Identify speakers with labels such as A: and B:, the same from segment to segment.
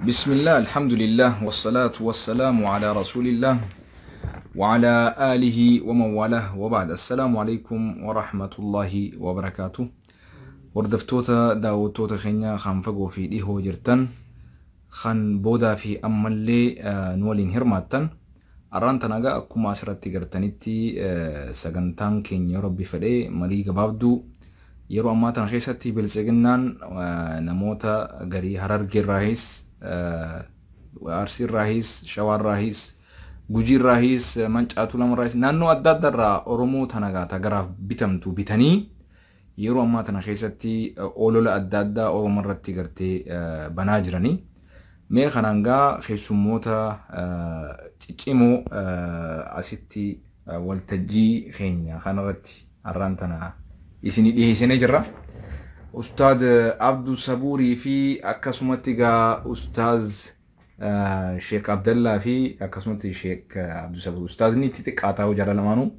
A: بسم الله الحمد لله والصلاة والسلام على رسول الله وعلى آله ومن والاه وبعد. السلام عليكم ورحمة الله وبركاته. وردفتوتا داوتوتا خنيا خانفقو في دي هو جرتن خان بودا في أمالي نولين هرماتن أرانتناغا أكما أسرتي جرتنيتي سغنتان كين يربي فدي مالي قبابدو يرو أماتن خيستي بالسجنان نموتا غري هرارجي الرئيس وارسي الرئيس شوار الرئيس جوجي الرئيس منشاتو لام الرئيس نانو أداد درا أورمو تناغا تغراف بيتمتو بيتاني يرو أماتن خيستي أولولا أداد دا أورو مرتي غرتي بناجراني مي خنانغا خيسوموتا تيچيمو أسيتي والتجي خينيا خانغتي أرانتنا يسيني ديه سنجرة أستاذ عبد الصبوري في أكاسمتيغا أستاذ شيخ عبد الله في أكاسمتي شيخ عبد الصبور أستاذ نيتي تكاتاو جرى لمانو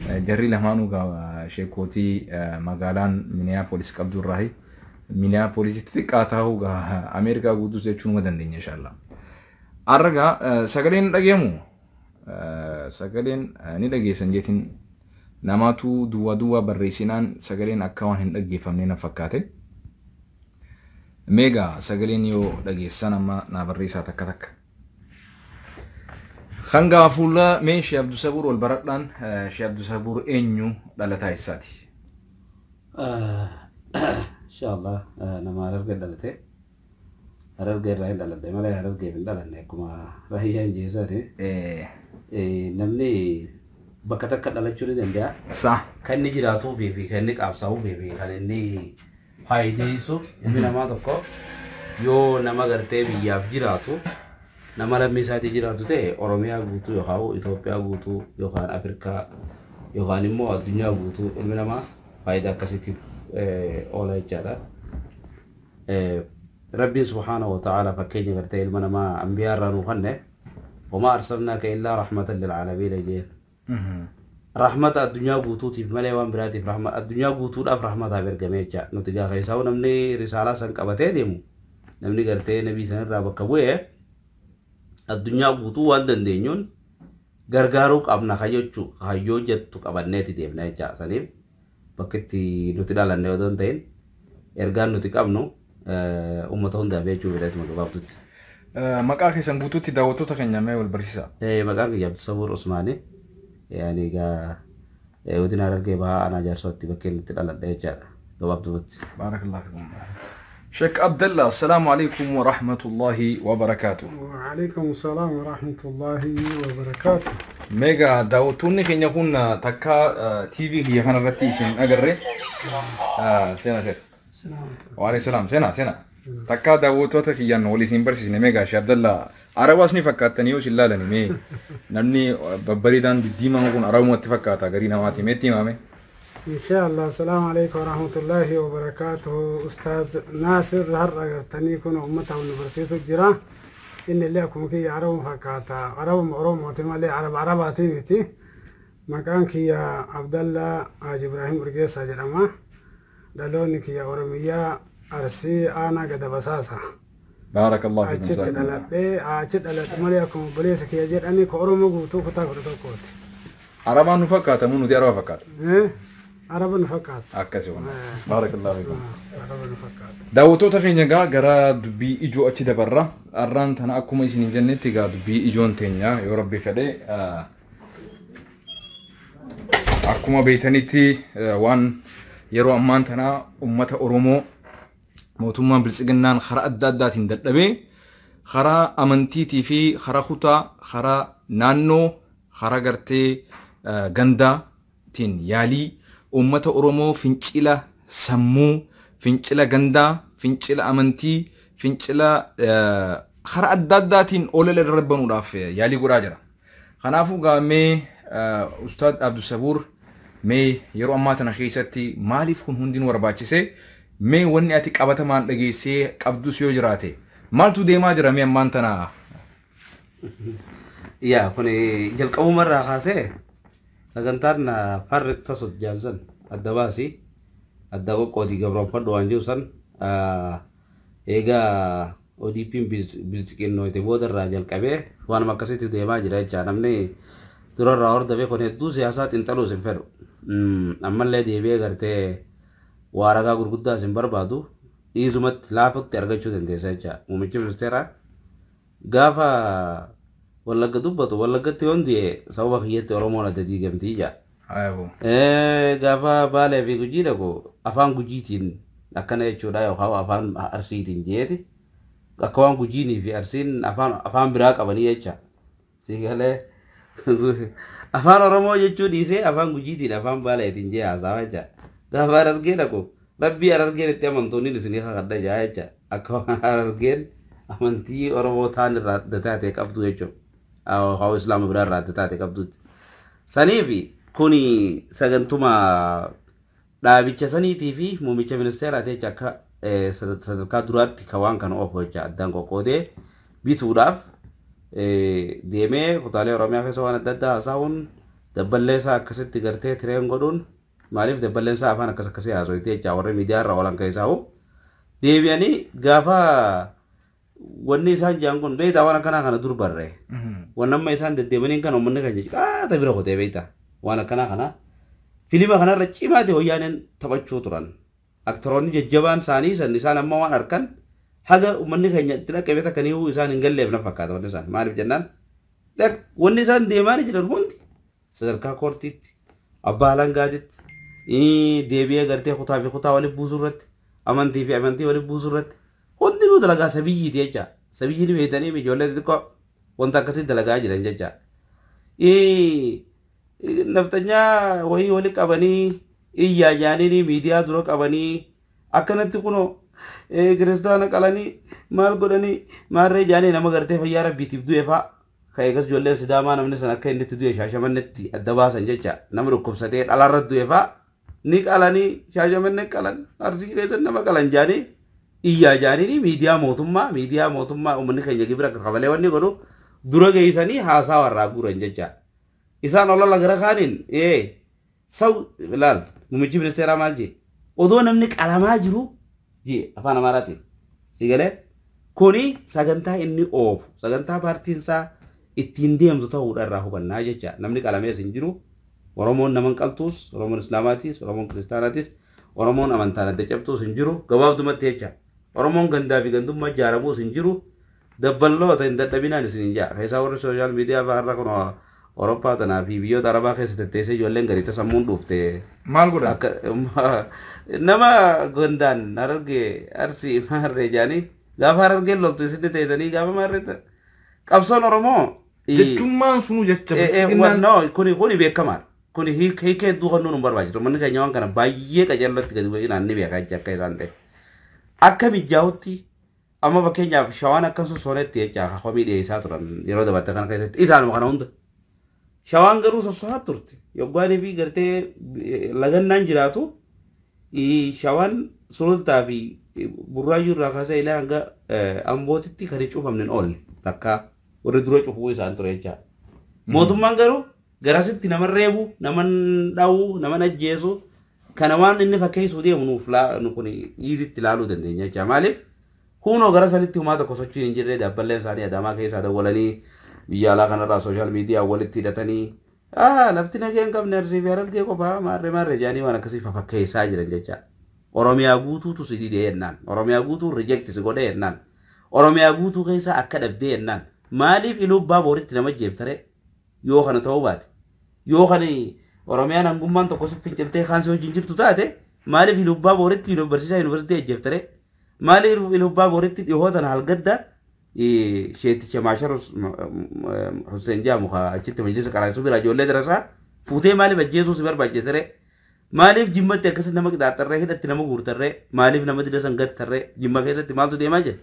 A: جري لمانو شيخوتي مغالان مينيابوليس عبد الراهي مينيابوليس تكاتاو أمريكا قدوس يچون مدن دين إن شاء الله أرغا سغلين دغيمو سغلين ني دغي سنجتين نماتو دوا بريسينان سغلين أكوان هن دغي فمنين فكاتي ميغا سغلين يو دغي سنما نابريسا تكتك خنغا فولا مي شي عبد الصبور والبرقلان شي عبد الصبور انيو دلتا يساتي
B: إن شاء الله نما عرف دلته عرف غير راي دلته ما لا عرف غير دلته كما راي جيساري نمني بكتك دلچوري دندا
A: صح
B: كان نجراتو بيبي كان نك ابساو بيبي كان ني فايديسو إنما ما تكو يو نما غرتي بيا جراتو نما لمي ساتي جراتو تي اوروميا غوتو يو هاو ايثيوبيا غوتو يو كان افريكا يو كان مو الدنيا غوتو إنما ما فايدا كسيتي اولا جارا ربي سبحانه وتعالى فكيني غرتي إنما ما انبياء رانو خنه وما ارسلناك الا رحمه للعالمين جين رحمة الدنيا غوتو تي مالي وان براتي رحمة الدنيا غوتو داف رحمة برغميچا نوتيغا خيساو نمني رسالة سن قبته ديمو نمني غرتي نبي سن رابا كبوي الدنيا غوتو وان دندينون غرغارو قبنا خيوچو خيو جتو قبنيتي ديمناچا سليم بكتي نوتي دالان ودون تين ارغان نوتي قبنو امتون دابيچو بيرات مغبابتوت
A: مقا خيسن غوتو تي داوتو تخنيا مي والبريسا
B: مقا يا صبور عثماني يعني جا ودنا رجع أنا جالسوتي بكين تلا ديجا دوابدوت
A: بارك الله فيكم شيخ عبد الله السلام عليكم ورحمة الله وبركاته.
C: وعليكم السلام ورحمة الله وبركاته.
A: ميجا داوتوني كن يكون تكا تي في هي خنا رتي سين أجرّي سينا شيخ وعليه السلام سينا تكا داوتوتا كي ينولي سيمبرسي ميجا شيخ عبد الله أرواسني فكرتني وش الله لني مي نمني ببريدان بديما نكون أروم اتفقاتا غرينا ماتي متي مامي
C: إن شاء الله. السلام عليكم ورحمة الله وبركاته. أستاذ ناصر هرّتني كون أمته ونبرسيس الجرا إن اللي أكون كي أروم فكاتا أروم وتمالي عرباتي متي مكان كي عبد الله إبراهيم برجيس أجرما دلوني كي أورميا أرسي أنا قد بساسا
A: بارك الله فيكم.
C: أجد على مليكم بليسك يجد أني كأروم غوتو كتاكل تاكوت
A: عربا نفكاتا منو دي عربا فكات
C: عربا نفكات
A: أكاسيون بارك الله فيكم.
C: عربا نفكات
A: داوتو تخينيا غرا دبي إجو أتشي دبرا أران تنا أكو ميسين جنتي غا دبي إجون تينيا يا ربي فدي أكو ما بيتنيتي وان يرو أمان تنا أمة أورومو موتومان بالسجنان خرا أداداتين دلبي خرا أمنتيتي في خرا خطا خرا نانو خرا غرتي غندا تين يالي أمة أورومو فينشيلا سمو فينشيلا غندا فينشيلا أمنتي فينشيلا خرا أداداتين أولل الربانو رافي يالي قراجرا خنافو غامي أستاذ عبد الصبور مي يرو أماتنا خيستي ماليف كون هندين ورباچسي مي وني أتي قبطة مان لغيسي قبدو سيو جراتي مالتو ديما جرا مي أمانتنا
B: يا كوني جلقو مرة خاسي سغنتان فرق تصد جالسن الدواسي الدوق قودي قبران فردو وانجوسن إيغا ODP'n bilisiqinnoote boodarraa jalqabee waan akkasitti deemaa jira jecha namni durarraa hordofee kun hedduu siyaasaa xiinxaluus hin fedhu. Ammallee deebi'ee gartee waa ragaa gurguddaas hin barbaadu dhiisumatti laafutti argachuu dandeessa jecha muummichi ministeeraa gaafa wallagga dubbatu wallaggatti hundi sababa kiyyatti Oromoon adda diigamtii jaa. Gaafa baalee fi gujii dhaqu afaan gujiitiin akkana jechuudha yookaan afaan arsiitiin jeeti akka waan gujiinii fi arsiin afaan biraa qabanii jecha siigalee afaan Oromoo jechuu dhiisee afaan gujiitiin afaan baaleetiin jee haasawa jecha gaafa Harargee dhaqu rabbii Harargeen itti amantoonni isinii kakadha jaa jecha akka Harargeen amantii Oromoo taan irraa adda taate qabdu jechuudha haa islaama biraa irraa adda taate qabdutti saniifi kuni sagantuma dhaabicha saniitii fi muummicha ministeeraati jecha akka sadarkaa duraatti kawaan kana of jecha addaan qoqqoodee bituudhaaf deemee kutaalee Oromiyaa keessa waan adda addaa haasa'uun dabballeessaa akkasitti gartee tireen godhuun maaliif dabballeessaa afaan akkasii haasa'uuti jecha warri miidiyaa irraa oolan keessaa deebi'anii gaafa wanni isaan jaan kun beektaa waan akkanaa kana dur barree waan amma isaan deddeemanii kan uummanni kan jechuudha qaata bira kutee beektaa waan akkanaa kana filima kanarra cimaate wayyaaneen taphachuu turan aktoroonni jajjabaan isaanii san isaan amma waan arkan haga uummanni keenya itti dhaqqabee takkanii isaan hin galleef na fakkaata wanni isaan maaliif jennaan wanni isaan deemaa jiran hundi sadarkaa koortiitti abbaa alangaatitti deebi'ee gartee kutaa fi kutaa walitti buusuu irratti amantii fi amantii walitti buusuu irratti hundinuu dalagaa sabiyyiiti jecha sabiyyiin beekanii ijoollee xixiqqoo wanta akkasii dalagaa jiran jecha naftanyaa wayii wali qabanii iyyaa jaanii miidiyaa dura qabanii akkanatti kunoo kiristaana qalanii maal godhanii maarree jaanii nama gartee fayyaa rabbiitiif du'e fa'a ka'eegas ijoollee sidaamaa namni san akka inni itti du'e shaashamannetti adda baasan jecha nama dhukkubsatee dhalaarra du'e fa'a ni qalanii shaashamanne qalan arsii keessa nama qalan jaanii iyyaa jaanii miidiyaa mootummaa uummanni keenya gibira qabalee wanni godhu dura geessanii haasaa warraa guuran jecha isaan olola gara kaaniin saw laal muummichi ministeeraa maal jee odoo namni qalamaa jiru jee afaan amaaraatiin sigalee kuni sagantaa inni oofu sagantaa paartiinsaa ittiin deemtu ta'uudha irraa hubannaa jecha namni qalamees hin jiru Oromoon naman qaltuus Oromoon islaamaatis Oromoon kiristaanaatis Oromoon amantaan adda cabtuus hin jiru gabaabdumatti jecha Oromoon gandaa fi gandummaa ijaaramuus hin jiru dabballoota hin dadhabinaan isin hin jaa keessaa warri sooshaal miidiyaa fa'aarra kun Oroppaa tanaa fi biyyoota Arabaa keessa tetteessee ijoolleen gadi tasammuun dhuufte
A: maal godhan
B: nama gondaan Harargee arsii maarree jaanii gaafa Harargeen loltu isitti teessanii gaafa maarree qabsoon Oromoo
A: jechummaan sunu jecha
B: kuni beekamaadha kuni hiika hedduu kan nuun barbaachisu manni keenya waan kana baay'ee qajeellotti gadi bu'ee naanni beekaa jecha akka isaan ta'e akka mijaa'utti amma fakkeenyaaf shawaan akkasuma soonetti jecha hafamii dhiyeessaa turan yeroo dabatte kana keessatti isaanuma kana hunda shawaan garuu sosso'aa turte yoggaanii fi gartee lagannaan jiraatu shawaan sulultaa fi burraayyuu irraa kaasee ilaa hanga ambootitti kan hin cufamnen oolle takka warri dura cufuu isaan ture jecha mootummaan garuu garasitti nama reebu nama dha'uu nama ajjeesu kana waan inni fakkeessuu deemu nu kun iisitti ilaaluu dandeenya jecha maaliif kunoo gara sanitti humaa tokko sochiin hin jirre dabballeen isaanii adamaa keessaa dawwalanii biyya alaa kanarraa sooshaal miidiyaa walitti hidhatanii lafti nageen qabne arsii fi Harargee qofaa maarree jaanii waan akkasii fakkeessaa jiran jecha Oromiyaa guutuutu si didee jennaan Oromiyaa guutuu rijeekti si godhee jennaan Oromiyaa guutuu keessaa akka dhabdee jennaan maaliif ilubbaa booritti nama jeeftare yoo kana ta'uu baate yoo kana Oromiyaan hangummaan tokko si finciltee kaan si wajjin jirtu taate maaliif ilubbaa booritti yuunivarsiitii jeeftare maaliif ilubbaa booritti dhihootan halgadda sheeticha maashar Hussein jaamu achitti majlisa qaraasuu bira ijoollee darasaa fuutee maaliif ajjeesuu si barbaachisare maaliif jimmatti akkasitti nama qixaaxarree hidhatti nama guurtarree maaliif nama dida san gattarree jimma keessatti maaltu deemaa jira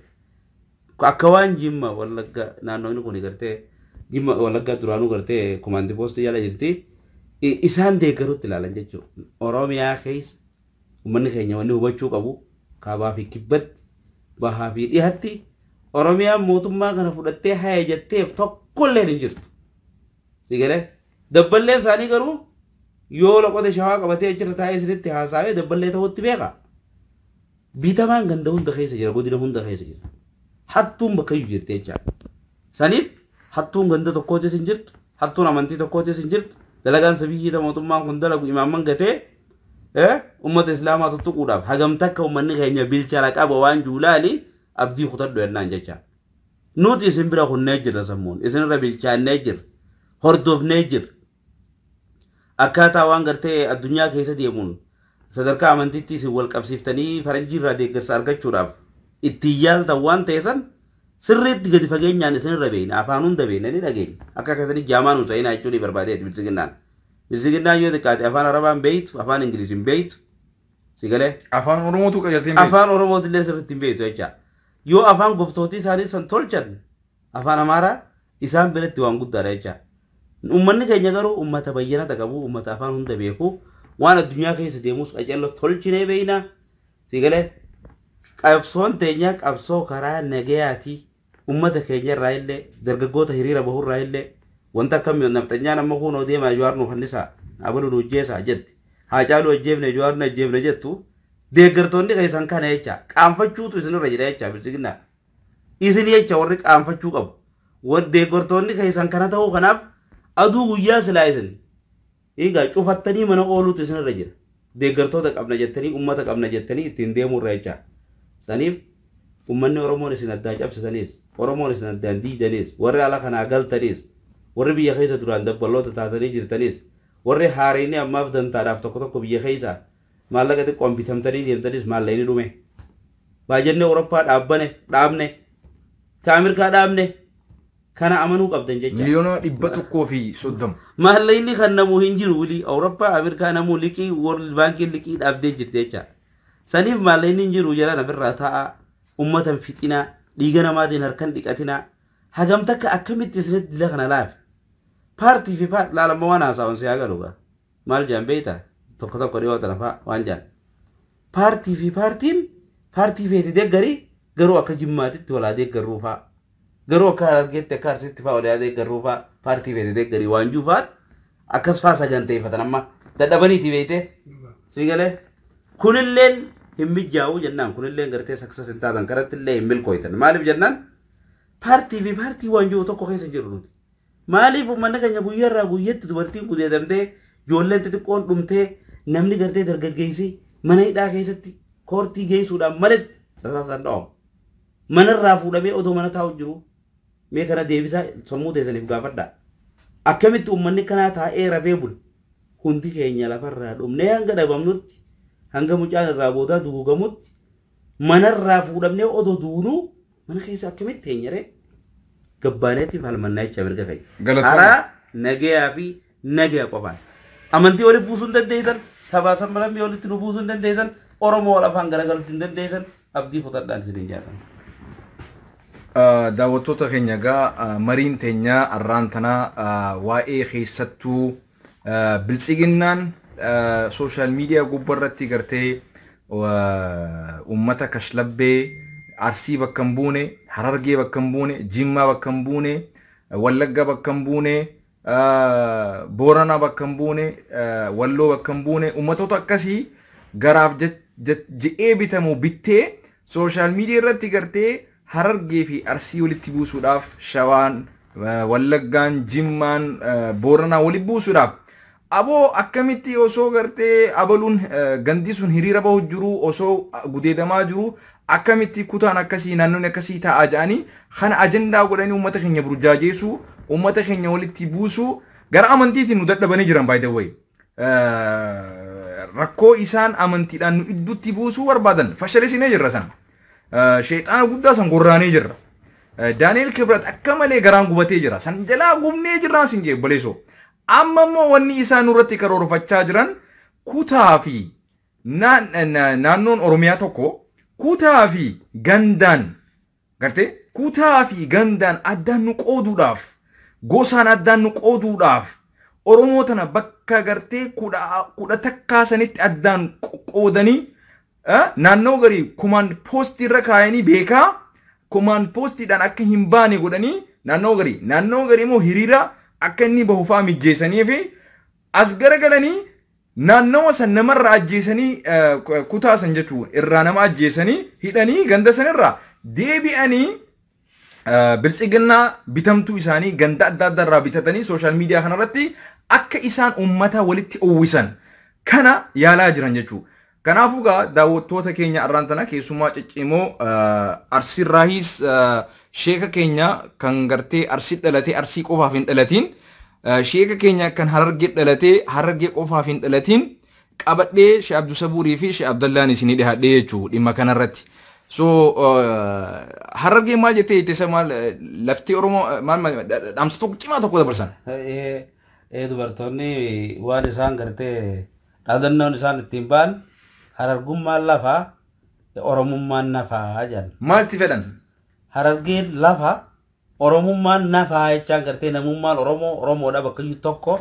B: akka waan jimma wallagga naannoon kun gartee jimma wallagga duraanuu gartee komaandii poostii jala jirti isaan deeggaruutti ilaalan jechuudha Oromiyaa keessa uummanni keenya wanni hubachuu qabu kaabaa fi kibbatti bahaa fi dhiyaatti Oromiyaa mootummaa kana fudhattee haya jetteef tokkolleen hin jirtu sigalee dabballeen isaanii garuu yoo loqote shawaa qabatee achirra taa'ee isinitti haasaawee dabballee ta'utti beeka bitamaan ganda hunda keessa jira godina hunda keessa jira hattuun bakka iyyuu jirti jechaadha. Saniif hattuun ganda tokkootis hin jirtu, hattuun amantii tokkootis hin jirtu, dalagaan sabiyyiita mootummaan kun dalagu imaamman gatee ummata islaamaa tuttuquudhaaf hagam takka ummanni keenya bilchaala qaba waan juulaali abdii kutadhu jennaan jecha. Nuti isin bira kunnee jirra sammuun, isinirra bilchaannee jirra, hordofnee jirra. Akkaataa waan gartee addunyaa keessa deemuun sadarkaa amantiitti isin wal qabsiiftanii faranjii irraa deeggarsa argachuudhaaf ittiin yaaltan waan ta'esan sirriitti gadi fageenyaan isinirra beekna, afaan hunda beekna ni dhageenya. Akka keessanii jaamaan Husayinaa jechuun barbaadeeti bilisiginnaan. Bilisiginnaan yoo xiqqaate afaan Arabaan beeytu, afaan Ingiliziin beeytu. Sigalee.
A: Afaan Oromootu qajeeltiin
B: beeytu. Afaan Oromootillee sirriitti beeytu jecha. Yoo afaan goftootii isaanii san tolchan afaan Amaaraa isaan biratti waan guddaadha jecha. Uummanni keenya garuu uummata bayyanata qabu, uummata afaan hunda beeku, waan addunyaa keessa deemus qajeello tolchinee beeyna. Sigalee. Qabsoon teenya qabsoo karaa nagayaati. Ummata keenya irraa illee dargaggoota hiriira bahuu irraa illee wanta akkam nafxanyaan amma kun odeema Jawaar nu fannisaa abalu nu ajjeesaa jetti Haacaaluu ajjeefne Jawaar nu ajjeefne jettu deeggartoonni keessan kana jecha qaanfachuutu isinirra jira jecha bilisiginnaa isin jecha warri qaanfachuu qabu warri deeggartoonni keessan kana ta'uu kanaaf aduu guyyaa silaa isin egaa cufattanii mana ooluutu isinirra jira deeggartoota qabna jettanii ummata qabna jettanii ittiin deemuu irra jecha saniif ummanni Oromoon isin addaa cabsitanis Oromoon isin addaan diidanis warri ala kanaa galtanis warri biyya keessa duraan dabballoota taatanii jirtanis warri haareenii ammaaf dantaadhaaf tokko biyya keessa maallaqa xiqqoon bitamtanii deemtanis maallaqni dhume baajannee Awurooppaa dhaabne ka Ameerikaa dhaabne kana amanuu qabdan jecha
A: miliyoona 130
B: maallaqni kan namuu hin jiru wili Awurooppaa Ameerikaa namuu liqii World Bankiin liqii dhaabdee jirti jecha saniif maallaqni hin jiru jala nafirraa ta'a ummatan fixinaa dhiiga namaatiin harkan dhiqatinaa hagam takka akkamitti isinitti dila kana laafi paartii fi laalama waan haasa'uun si agaruudha maal jaan beeyta tokko dhiyoo tana fa'a waan jaan paartii fi paartii feeti deeggarii garuu akka jimmaatitti walaa deeggarruu fa'a garuu akka argeetti akka arsitti fa'a walaa deeggarruu fa'a paartii feeti deeggarii waan juufaat akkas fa'a saganteeffatan amma dadhabaniiti beeyte si galee kunilleen himmijaa'u jennaan kunillee gartee success hin taatan karattillee hin milkooytan maaliif jennaan paartii waan jiru tokko keessa jiru nuti maaliif uummanni keenya guyyaarraa guyyaatti dubartiin gudeedamtee ijoolleen xixiqqoon dhumtee namni gartee dargaggeessi mana hidhaa keessatti koortii geessuudhaan maletti rasaasaan dha'amu manarraa fuudhamee odoo mana taa'u jiru mee kana deebisaa sammuu teessaniif gaafadhaa akkamitti uummanni kanaa taa'ee rafee bula hundi keenya lafarraa dhumnee hanga dhabamnutti hanga mucaan irraa boodaa dugugamutti manarraa fuudhamnee odoo duunuu mana keessa akkamitti teenyaree gabbaaneetiif halmannaa jecha mirga ka'e karaa nagayaa fi nagaya qofaan amantii walitti buusuu hin dandeessan sabaa sablammii walitti nu buusuu hin dandeessan Oromoo wal afaan garagaluu hin dandeessan abdii kutadhaan isin ijaarame.
A: Daawwattoota keenya egaa mariin teenyaa arraan tanaa waa'ee keessattuu bilisiginnaan social media gubbarratti gartee ummata kashlabbee Arsii bakka hin buune Harargee bakka hin buune Jimmaa bakka hin buune Wallagga bakka hin buune Booranaa bakka hin buune Walloo bakka hin buune ummatoota akkasii garaaf je'ee bitamu bittee social media irratti gartee Harargee fi Arsii walitti buusuudhaaf Shawaan Wallaggaan Jimmaan Booranaa walitti buusuudhaaf aboo akkamitti osoo gartee abaluun gandi sun hiriira bahu jiru osoo gudeedamaa jiru akkamitti kutaan akkasii naannoon akkasii taa'aa jedhanii kana ajandaa godhanii uummata keenya burjaajeessuu uummata keenya walitti buusuu gara amantiitiin nu dadhabanii jiran by the way rakkoo isaan amantiidhaan nu idduutti buusuu barbaadan fashalisinee jirra san sheexaana guddaa san gorraanee jirra Daani'el Kibrat akka malee garaan gubatee jira san jalaa gubnee jirraan sin jee baleesoo amma immoo wanni isaan nurratti karoorfachaa jiran kutaa fi naannoon Oromiyaa tokko kutaa fi gandaan gartee kutaa fi gandaan addaan nu qooduudhaaf gosaan addaan nu qooduudhaaf Oromoo tana bakka gartee kudha takkaasanitti addaan qoodanii naannoo garii command post irra kaayanii beekaa command postiidhaan akka hin baane godhanii naannoo garii immoo hiriira akka inni bahufaa mijjeessanii fi as garagalanii naannawa san namarra ajjeesanii kutaa san jechuun irraa nama ajjeesanii hidhanii ganda sanirraa deebi'anii biltsiginnaa bitamtuu isaanii ganda adda addaarraa bitatanii sooshaal miidiyaa kanarratti akka isaan ummata walitti uwwisan kana yaalaa jiran jechuudha. Kanaafuu gaa daawwattoota keenya arraan tana keessumaa ciccimoo Arsii Raahis sheeka keenya kan gartee Arsii dhalatee Arsii qofaaf hin dhalatiin sheeka keenya kan Harargee dhalatee Harargee qofaaf hin dhalatiin qabadhee Sheekh Abduu Sabuurii fi Sheekh Abdallaan isinii dhiyaadhee jechuudha dhimma kanarratti. So Harargee maal jettee ittisa maal laftii Oromoo maal dhaamsa tokko cimaa tokko dabarsan.
B: Dubartoonni waan isaan gartee dhaadannoon isaan ittiin ba'an Harargummaan lafaa Oromummaan nafaa jedhan.
A: Maalti fedhan?
B: Harargeen lafa Oromummaan nafaa jechaan gartee namummaan Oromoodha bakka tokko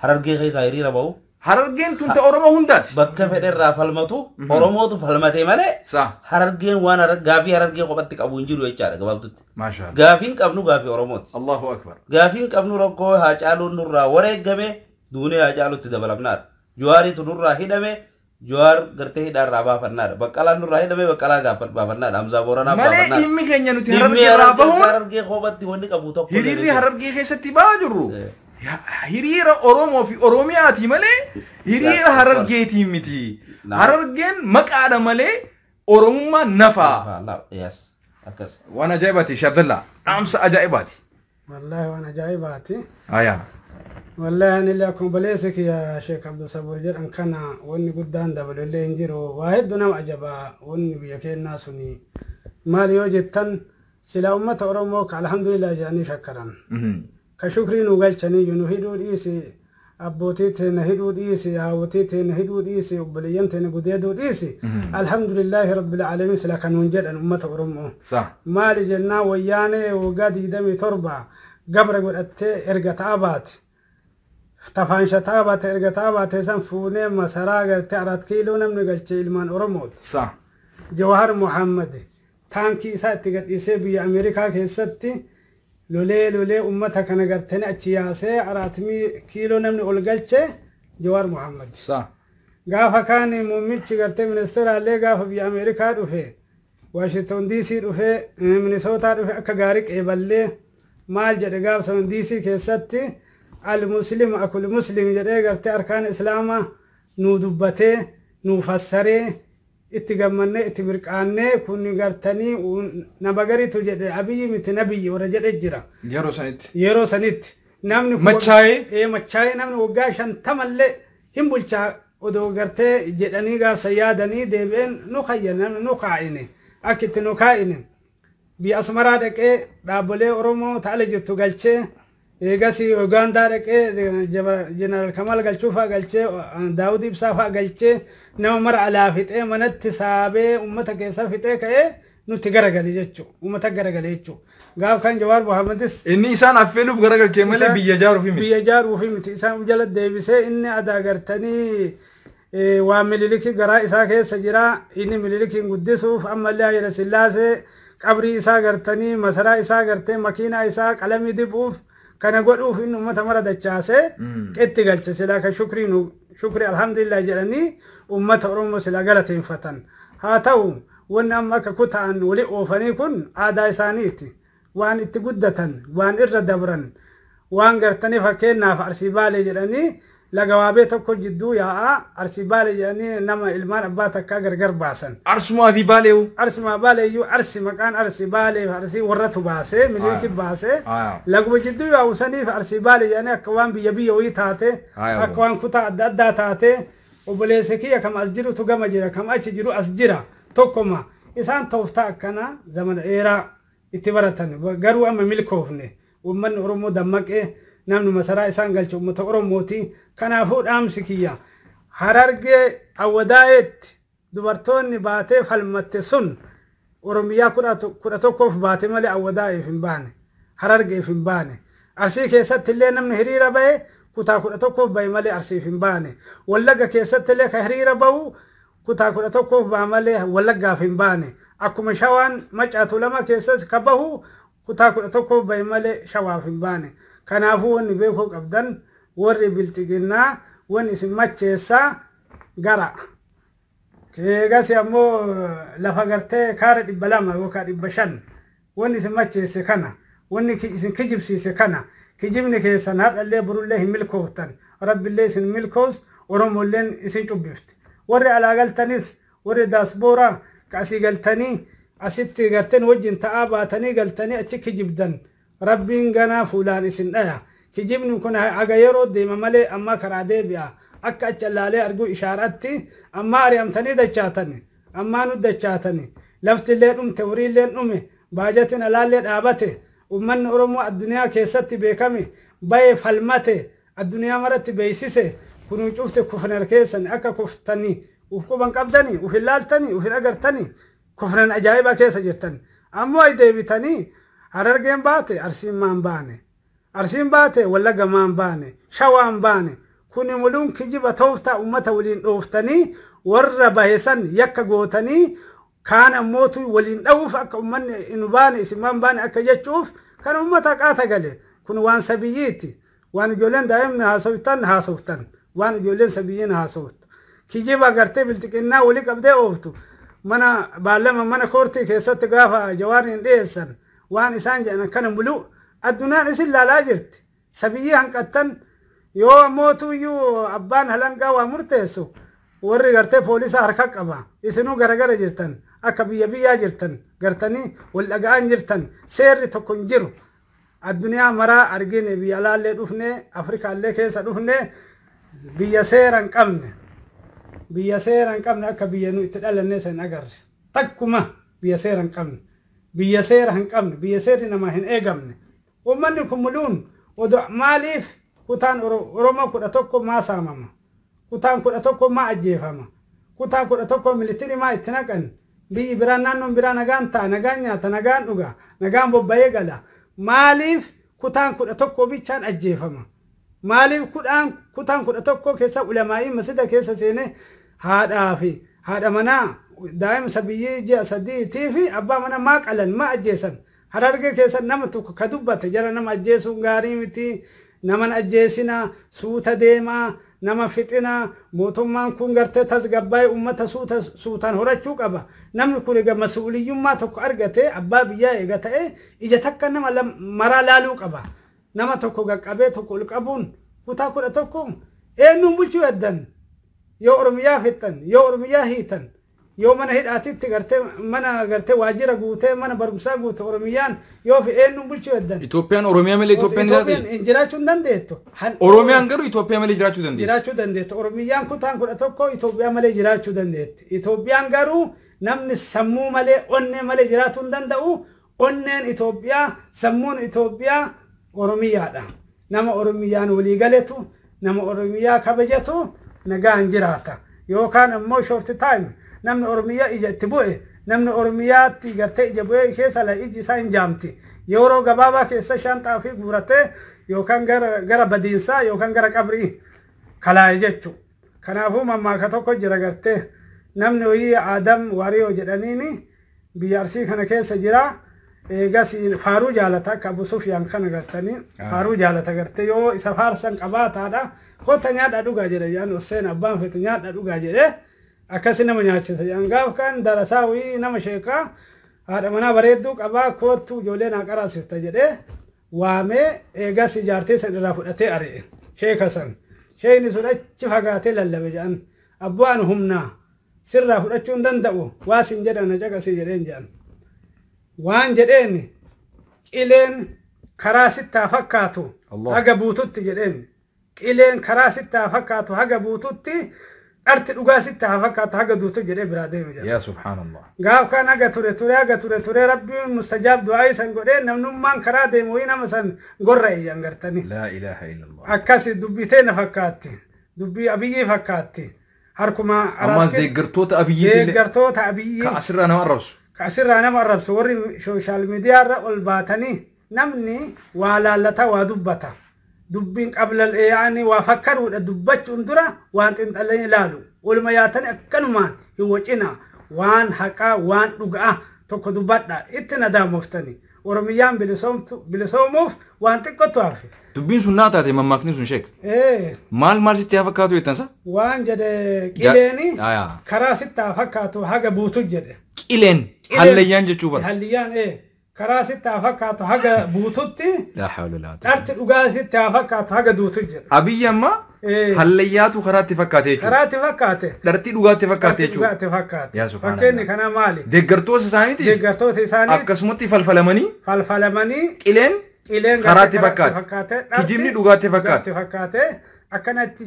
B: Harargee keessaa hiriira ba'u.
A: Harargeen tun ta Oromoo hundaati.
B: Bakka fedherraa falmatu Oromootu falmatee malee Harargeen waan gaafii Harargee qophatti qabu hin jiru jechaadha gabaabdutti.
A: Maashaallah.
B: Gaafiin qabnu gaafii Oromooti.
A: Allahu akbar.
B: Gaafiin qabnu rakkoo Haacaaluun nurraa wareegame duunee Haacaaluutti dabalamnaadha. Jawaariitu nurraa hidhame Jawaar gartee hidhaarraa baafannaadha. Baqqalaan nurraa hidhame Baqqalaa baafannaadha. Hamzaa Booranaa baafannaadha.
A: Malee dhimmi keenya nuti Harargee irraa bahuun
B: Harargee qophatti wanni qabu tokko.
A: hiriirri Harargee keessatti ba'aa jirru. Hiriira Oromoo fi Oromiyaati malee hiriira Harargeetii miti. Harargeen maqaadha malee Oromummaa nafaa.
B: Yes. Akkas.
A: Waan ajaa'ibaati Sheekh Abdallah. Dhaamsa ajaa'ibaati.
C: والله وانا جايباتي
A: Aya.
C: والله أنا اللي أكون بليسك يا شيخ عبد الصبور جد أن كان وإني قدام دبل اللي ينجروا واحد دون عجبا وإني بيكين ناسوني ما يوجد تن سلا أمة أورموك الحمد لله جاني شكرا كشكرين وقالتني ينهدوا إيسي أبوتي نهدوا إيسي هاوتي نهدوا إيسي وبلينتي نقديدوا إيسي الحمد لله رب العالمين سلا كانوا جد أمة أورمو
A: صح.
C: ما لجنا وياني وقاد يدمي تربة قبر قلت إرقت آبات تفان شتابات إرقتابات إسان فوني مسراغ تعرض كيلو نمني قلت إلمان أرموت
A: صح.
C: جوهر محمد تانكي إساتي قد إسي بي أمريكا كيستي لولي أمتا كان قرتني أتشياسي عراتمي كيلو نمني أولقلت جوهر محمد
A: صح.
C: قافا كان مميتش قرتي منستر علي قافا بي أمريكا رفي واشنطن دي سي رفي منيسوتا رفي أكا غارق إبالي مال جد قاف سن دي سي كيستي المسلم أكل مسلم جدي قرتي أركان إسلاما نو دبته نو فسره اتقامنه اتبرقانه كوني قرتني ونبغري تجد أبي مت نبي ورجل الجرا يرو سنت نامني
A: مچاي
C: مچاي نامني وقاشن تملي هم بلچا ودو قرتي جدني قاف سيادني ديبين نخيّن نخايني أكت نخايني بأسمرا دكي دابولي أرومو تعالى جرتو قلچه إيجاسي أوغندا ركّي جنرال كمال قلچوفا قلچه داود إبسافا قلچه نمر على فتة منت سابه أمتا كيسا فتة كأي نتجرى قلي جتشو أمتا جرى قلي جتشو قاف كان جوار محمدس
A: إني إنسان أفعله بقرا كمله بيجار وفي مت
C: بيجار وفي مت إنسان مجلد ديبسه إني أدا قرتني وامليلك قرا إساك سجرا إني مليلك قدسوف أما الله يرسل الله قبري إساك قرتني مسرا إساك قرتني مكينة إساك قلمي دبوف كان قدوف إنه متى مرة دجاسة اتقلت سلاك شكري الحمد لله جلني أمة أرومو سلا قلتين فتن هاتو وان أمك كتان ولي أوفني كن عادا إسانيتي وان اتقدة وان إرد دبرا وان قرتني فكينا فأرسي بالي جلني لقوابي تكو جدو يا أرسي بالي جلني نما إلمان أباتك كاقر قرباسا
A: أرسما في باليو
C: أرسما بالي يو أرسي مكان أرسي بالي فأرسي ورتو باسي مليكي باسي لقو جدو يا وسني فأرسي بالي جلني أكوان بيبي ويتاتي أكوان كتا أدادا تاتي وبليسكي كم أسجرو تقام جرا كم أجرو أسجرا توكما إسان توفتا كنا زمن إيرا اتبارتني قروا أما ملكوفني ومن أرمو دمك نامن مسرا إسان قلت أمة أرموتي كان أفود أمسكيا حرارجي أودايت دبرتوني باتي فالمتسون أرميا كرة توقف باتي مالي أوداي فنباني حرارجي فنباني أرسي كيسات اللي نمن هريرا باي كتا كرة توقف باي مالي أرسي فنباني ولقا كيسات اللي كهريرا باو كتا كرة توقف باي مالي ولقا فنباني أكو مشاوان مجأتو لما كيسات كبهو كتا كرة توقف باي مالي شوا فنباني كنافو وني بيكو قبدن ورّي بلتقنا وني سمجيسا قرأ كيغاسي أمو لفقرتي كارد إبلاما وكارد إبشان wanni isin macheesse kana wanni isin kijibsiise kana kijibni keessan hadhallee burullee hin milkooftan rabbillee isin milkoos oromolleen isin cubbifte warri alaa galtanis warri daasbooraa ka asii galtanii asitti garteen wajjin ta'aa baatanii galtanii achi kijibdan rabbiin ganaa fuulaan isin dhaya kijibni kun aga yeroo deema malee amma karaa deebi'a akka achi laalee arguu ishaaratti amma ari'amtanii dachaatani amma nu dachaatani laftillee dhumte horiillee dhume baajatiin alaallee dhaabate ummanni oromoo addunyaa keessatti beekame baye falmate addunyaa maratti beeksise kunuu cufte kufner keessan akka kuftanii uf quban qabdanii uf ilaaltanii uf agartanii kufnan ajaa'iba keessa jirtan ammoo ay deebitanii harargeen baate arsiin maan baane arsiin baate wallaga maan baane shawaan baane kuni muluun kijiba tooftaa ummata waliin dhooftanii warra bahesan yakka gootanii kaan ammootu waliin dhawuuf akka ummanni inu baane isin maan baane akka jechuuf kan ummata qaata gale kun waan sabiyyiiti waan ijoolleen daa'imni haasoftan waan ijoolleen sabiyyiin haasoftu kijiba gartee biltiqinnaa wali qabdee ooftu mana baallama mana koortii keessatti gaafa jawaariin dhiyeessan waan isaan jedhan kana mulu addunyaan isin laalaa jirti sabiyyii hanqattan yoo ammootuyyuu abbaan halangaa waa murteessu warri gartee poolisa harka qaba isinuu garagara jirtan akka biyyaa jirtan gartanii wal dhaga'an jirtan seerri tokko hin jiru addunyaa maraa argine biyya alaallee dhufne afrikaallee keessa dhufne biyya seera hin qabne biyya seera hin qabne akka biyya nu itti dhalanne san agarre takkuma biyya seera hin qabne biyya seera hin qabne biyya seerri namaa hin eegamne ummanni kun muluun odo maaliif kutaan oromoo 11 maa saamama kutaan 11 maa ajjeefama kutaan 11 militiri maa itti naqan biyyi biraan naannoon biraa nagaan ta'a nagaan nyaata nagaan dhuga nagaan bobba'ee gala maaliif kutaan 11 bichaan ajjeefama maaliif kutaan 11 keessa ulamaa'ii masjida keessa seenee haadha manaa daa'ima sabiyyii ji'a 3 fi abbaa mana maa qalan maa ajjeesan hararge keessa nama tokko ka dubbate jara nama ajjeesuun gaarii miti naman ajjeesina suuta deemaa nama fixina mootummaan kun gartee tasgabbaa'ee ummata suutaan horachuu qaba namni kun egaa mas'uuliyyummaa tokko argate abbaa biyyaa eega ta'e ija takka nama maraa laaluu qaba nama tokko gaqqabee tokko ol qabuun kutaa 11 eenyuun bulchuu yaddan yoo oromiyaa fixan yoo oromiyaa hiitan yoo mana hidhaatitti mana gartee waajjira guutee mana barumsaa guute oromiyaan yoo fi eenyuun bulchuu yaddan
A: Itoophiyaan oromiyaa malee Itoophiyaan
C: jiraachuu hin dandeettu
A: oromiyaan garuu Itoophiyaa malee jiraachuu
C: dandeettu oromiyaan kutaan 11 Itoophiyaa malee jiraachuu dandeetti Itoophiyaan garuu namni sammuu malee onnee malee jiraachuu hin danda'u onneen Itoophiyaa sammuun Itoophiyaa oromiyaadha nama oromiyaan walii galetu nama oromiyaa kabajatu nagaan jiraata yookaan ammoo short time namni oromiyaa ija itti bu'e namni oromiyaatti gartee ija bu'e keessa la iji isaa hin jaamti yeroo gabaabaa keessa shanxaa fi guuratee yookaan gara badiinsaa yookaan gara qabrii kalaa'e jechuudha kanaafuu mammaaka tokko jira gartee namni wayii aadam waariyoo jedhaniini biyya arsii kana keessa jira eegas faaruu jaalata akka Abu Sufyaan kana gartanii faaruu jaalata gartee yoo isa faarsan qabaataadha kota nyaadha dhugaa jedhe yaan Hussein abbaan fetu nyaadha dhugaa jedhe akkasi nama nyaachisa yaan gaaf kan darasaa wayii nama sheekaa haadha manaa bareedduu qabaa kootu ijoollee naa qaraasifta jedhe waamee eegas ijaartee san irraa fudhatee ari'e sheeka san sheekni sun achi fagaatee lallabe jedhan abbaan humnaa sirraa fudhachuu hin danda'u waasin jedhan caqasii jedheen jedhan waan jedheen qileen karaa sittaa fakkaatu haga buututti jedheen qileen karaa sittaa fakkaatu haga buututti arti dhugaa sittaa fakkaatu haga duutu jedhee biraa deeme jedha
A: yaa subhaanallah
C: gaaf kan haga ture rabbiin mustajaab du'aa san godhee namnummaan karaa deemu wayii nama san gorra'e jan gartanii
A: laa ilaaha illallah
C: akkasi dubbitee na fakkaatti dubbii abiyyii fakkaatti harkuma
A: ammas deeggartoota abiyyii ka asirraa nama arrabsu
C: kasirraa nama arrabsu warri sooshaal miidiyaa irra ol baatanii namni waa laallata waa dubbata dubbiin qablal yaani waa fakkaruudha dubbachuun dura waan xinxalanii ilaalu oluma yaatanii akkanumaan hin wacina waan haqaa waan dhugaa tokko dubbadha itti nadaamoftanii oromiyaan bilisoomuuf waan xiqqootu hafe
A: dubbiin sun naa taate mammaakni sun sheek maal sitti haa fakkaatu jettansa
C: waan jedhe qileeni karaa sitti haa fakkaatu haga buutu jedhe
A: qileen hallayyaan jechuu bara
C: hallayyaan karaa sitti fakkaatu haga buututti
A: لا حول ولا قوة
C: dharti dhugaa sitti fakkaatu haga duutu jira.
A: أبي أما hallayyaatu karaatti fakkaate jechuudha.
C: Karaatti fakkaate.
A: Dhartii dhugaatti fakkaate jechuudha.
C: Dhugaatti fakkaate.
A: Yaa subhaanallah.
C: Fakkeenyi kana maali?
A: Deeggartoota isaaniitis.
C: Deeggartoota isaanii.
A: Akkasumatti falfalamanii.
C: Falfalamanii.
A: Qileen karaatti fakkaate. Kijibni dhugaatti
C: fakkaate. Akkanatti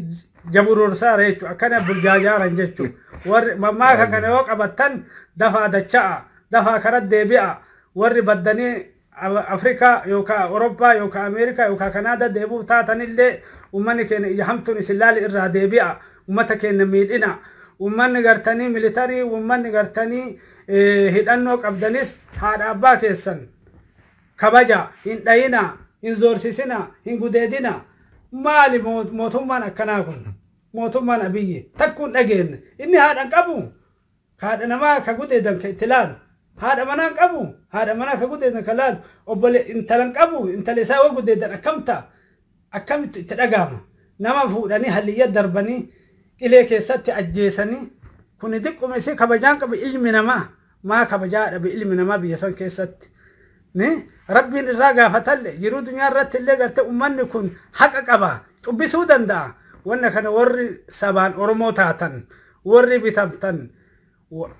C: jaburursaa jechuudha. Akkana burjaajaaran jechuudha. Warri mammaaka kana yoo qabattan dafaa dacha'a. Dafaa karatti deebi'a. Warri baddanii Afrikaa yookaan Awurooppaa yookaan Ameerikaa yookaan Kanaadaa deebi'u taatanillee ummanni keenya ija hamtuun isilaali irraa deebi'a. Ummata keenya miidhina. Ummanni gartanii militarii, ummanni gartanii hidhannoo qabdanis haadha abbaa keessan kabaja hin dhayina, hin zoorsisina, hin gudeedina. Maali mootummaan akkanaa kun? Mootummaan Abiyyi takkuun dhageenye. Inni haadha qabu. Haadha namaa ka gudeedan ka itti laalu. Haadha manaa qabu. Haadha manaa ka gudeedan ka laalu. Obbole intalan qabu. Intala isaa waa gudeedan akkamta. Akkamitti itti dhagahama. Nama fuudhanii halliyya darbanii qilee keessatti ajjeesanii kuni diqquma isii kabajaan qabu ilmi namaa. Maa kabajaa dhabe ilmi namaa biyya san keessatti. Rabbiin irraa gaafatalle jiruu dunyaa irratti illee gartee ummanni kun haqa qaba. Xubbisuu danda'a. Wanna kana warri sabaan Oromoo taatan, warri bitamtan,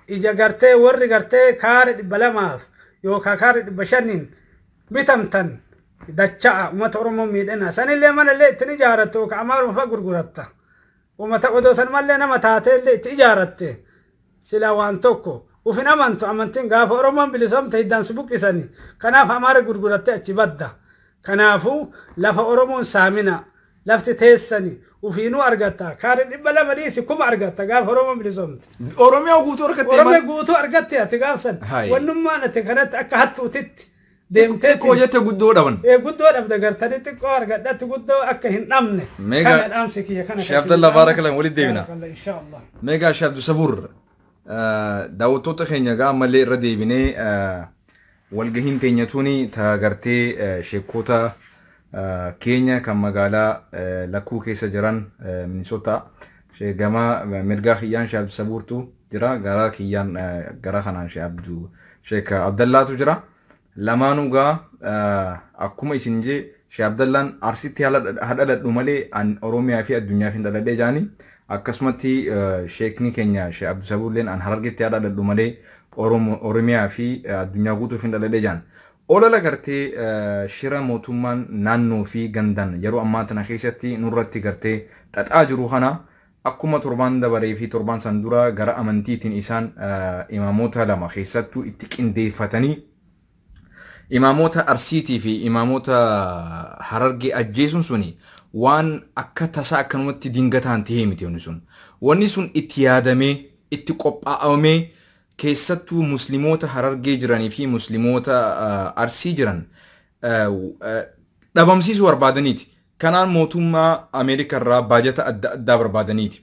C: ija gartee warri gartee kaare 200 yookaan kaare 500 bitamtan dacha'a ummata Oromoo miidhana. Sanillee manallee itti ijaaratte yookaan amaaruma fa'a gurguratta. Ummata odoo san mallee nama taatee illee itti ijaaratte. Sila waan tokko ufin amantu amantiin gaafa Oromoon bilisoomte hiddaan subuqqisanii. Kanaaf amaara gurguratte achi badda. Kanaafuu lafa Oromoon saamina. Lafti teessanii ufiinuu argatta. Kaare 200 dhiisi kuma argatta gaafa Oromoon bilisoomte.
A: Oromiyaa guutuu argatte.
C: Oromiyaa guutuu argatte ati gaafsan. Wannummaan ati kanatti akka hattuutitti deemtee.
A: Xiqqoo jette guddoo dhaban.
C: Guddoo dhabde gartanii xiqqoo argadhatti guddoo akka hin dhabne. Kana dhaamsi kiyya kana.
A: Sheekh Abdallah baarakallahu walitti deebina.
C: Inshallah.
A: Meegaa Sheekh Abdul Sabuur daawwattoota keenya gaa ammallee irra deebinee walgahiin teenyatuuni tagartee sheekota Kenya kan magaalaa lakkuu keessa jiran Minnesota gama mirgaa kiyyaan Sheekh Abdul Sabuurtu jira gara kiyyaan gara kanaan Sheekh Abdallaatu jira lamaanuu gaa akkuma isin jee Sheekh Abdallaan Arsiitti hadhaladhu malee an Oromiyaa fi addunyaa fi dhaladhee jaanii akkasumatti sheekni keenya Sheekh Abdul Sabuurleen an Harargeetti hadhaladhu malee Oromiyaa fi addunyaa guutuu fi dhaladhee jaan Olola gartee shira mootummaan naannoo fi gandan yeroo ammaa tana keessatti nurratti gartee xaxaa jiru kana akkuma torban dabaree fi torban san dura gara amantiitiin isaan imaamota lama keessattuu itti qindeeffatanii imaamota Arsiitii fi imaamota Harargee ajjeesuun suni waan akka tasaa akkanumatti dingataan ta'ee miti sun wanni sun itti yaadamee itti qophaa'amee keessattuu musliimoota Harargee jiranii fi musliimoota Arsii jiran dhabamsiisuu barbaadaniiti. Kanaan mootummaa Ameerikaa irraa baajata adda addaa barbaadaniiti.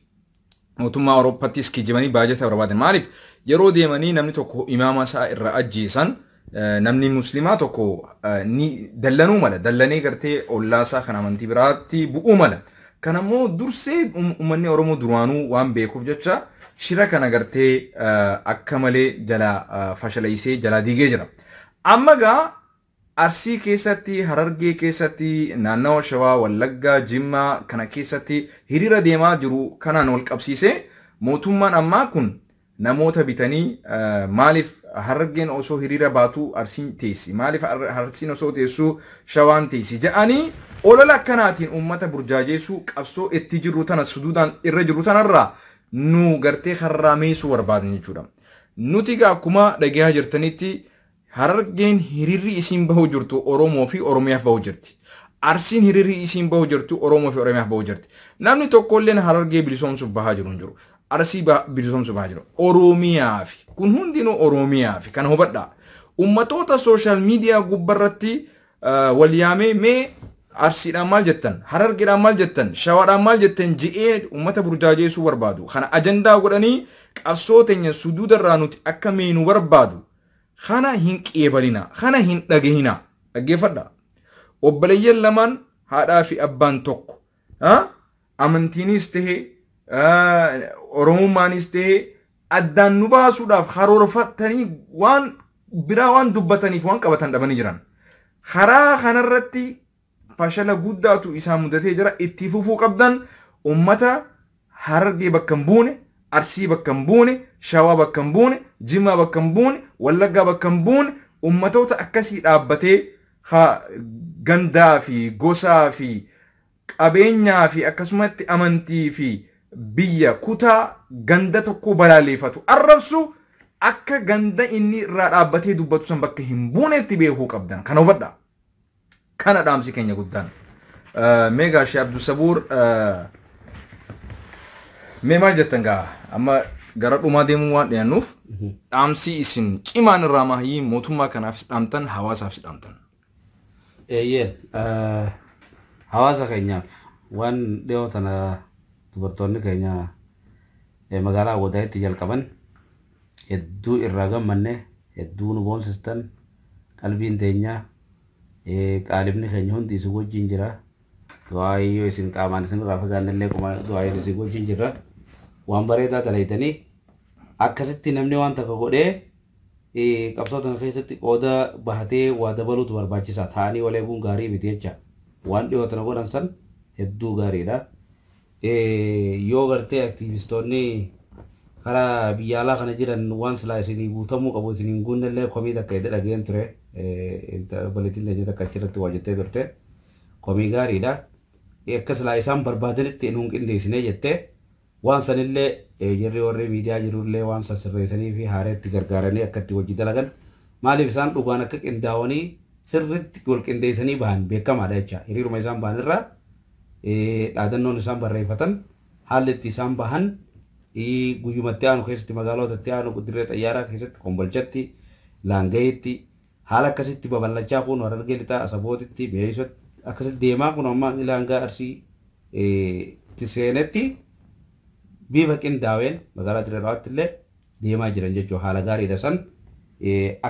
A: Mootummaa Awurooppaattis kijibanii baajata barbaadan. Maaliif yeroo deemanii namni tokko imaama isaa irra ajjeesan namni muslimaa tokko ni dallanuu mala. Dallanee gartee ollaasaa kan amantii biraatti bu'uu mala. Kanammoo dursee uummanni Oromoo duraanuu waan beekuuf jecha shira kana gartee akka malee jala fashalaysee jala diigee jira. Amma gaa Arsii keessatti, Harargee keessatti, naannawa Shawaa, Wallaggaa, Jimmaa kana keessatti hiriira deemaa jiru kanaan wal qabsiisee mootummaan ammaa kun namoota bitanii maaliif Harargeen osoo hiriira baatu Arsiin teessi, maaliif Arsiin osoo teessu Shawaan teessi jedhanii olola akkanaatiin uummata burjaajeessuu qabsoo itti jirru tana suduudhaan irra jirru tanarraa nu gartee harraameessuu barbaadan jechuudha. Nuti gaa akkuma dhagahaa jirtanitti Harargeen hiriirri isiin bahuu jirtu Oromoo fi Oromiyaaf bahuu jirti. Arsiin hiriirri isiin bahuu jirtu Oromoo fi Oromiyaaf bahuu jirti. Namni tokkolleen Harargee bilisoomsuuf bahaa jiru hin jiru. Arsii bilisoomsuuf bahaa jiru. Oromiyaa fi kun hundinuu Oromiyaa fi kana hubadhaa. Ummatoota sooshaal miidiyaa gubbarratti wal yaamee mee Arsiidhaan maal jettan, Harargeedhaan maal jettan, Shawaadhaan maal jettan ji'ee uummata burjaajeessuu barbaadu. Kana ajandaa godhanii qabsoo teenya suduudarraa nuti akka meenu barbaadu. Kana hin qeebalina, kana hin dhagahina. Dhaggeeffadha. Obboleeyyan lamaan haadhaa fi abbaan tokko. Amantiinis tahee, Oromummaanis tahee addaan nu baasuudhaaf haroorfatanii waan براوان دبتني فوان قبتن دبني جران خرا خنرتي فشل قداتو إسام مدتي جرا اتفوفو قبدن أمتا هرقي بكمبوني أرسي بكمبوني شوا بكمبوني جما بكمبوني ولقا بكمبوني أمتوتا أكسي دابتي خا غندا في غوسا في قبينيا في أكسمت أمنتي في بيا كوتا غندا تكو بلاليفتو الرسو أكا غندا إني رابطي دوباتو سنبك همبوني تبيهو قبدان كانوا بدا كان دامسي كينيا قدان ميغا شي عبدو الصبور ميما جتنغا أما غرات وما ديمو وان ينوف دامسي إسن كيمان الرامهي موتوما كان أفسد أمتن حواس أفسد أمتن
B: إيه حواس كينيا وان ديو تنا dubartoonni keenya magaalaa wadaatti jalqaban hedduu irraa gammanne hedduu nu boonsistan qalbiin teenya qaalibni keenya hundi isin wajjin jira du'aayyoo isin qaamaan isin irraa fagaannellee kuma du'aayyoo isin wajjin jira waan bareedaa talaytanii akkasitti namni waan takka godhee qabsoota keessatti qooda bahatee waa dabaluutu barbaachisaa ta'anii walee buun gaarii miti jecha waan dhiyootana godhan san hedduu gaariidha. Yoo gartee aktivistoonni karaa biyya alaa kana jiran waan silaa isinii guutamuu qabu isiniin guunnellee komii takka edda dhageen ture baletiin leenjii takka achirratti waa jettee turte komii gaariidha akka silaa isaan barbaadanitti nuun qindeessinee jettee waan sanillee jirri warri miidiyaa jirullee waan san sirreessanii fi haareetti gargaaranii akka itti hojii dalagan maaliif isaan dhugaan akka qindaa'anii sirriitti wal qindeessanii bahan beekamaadha jecha hiriiruma isaan bahan irraa dhaadannoon isaan barreeffatan haalli itti isaan bahan guyyumatti aanu keessatti magaalotatti aanu dirree xayyaaraa keessatti kombolchatti laangayetti haala akkasitti babal'achaa kun Harargee lixaa Asabootitti beeysotti akkasitti deemaa kun amma laangaa Arsii tiseenetti bifa qindaa'een magaalaa Dirreedawaatti illee deemaa jiran jechuudha haala gaariidha san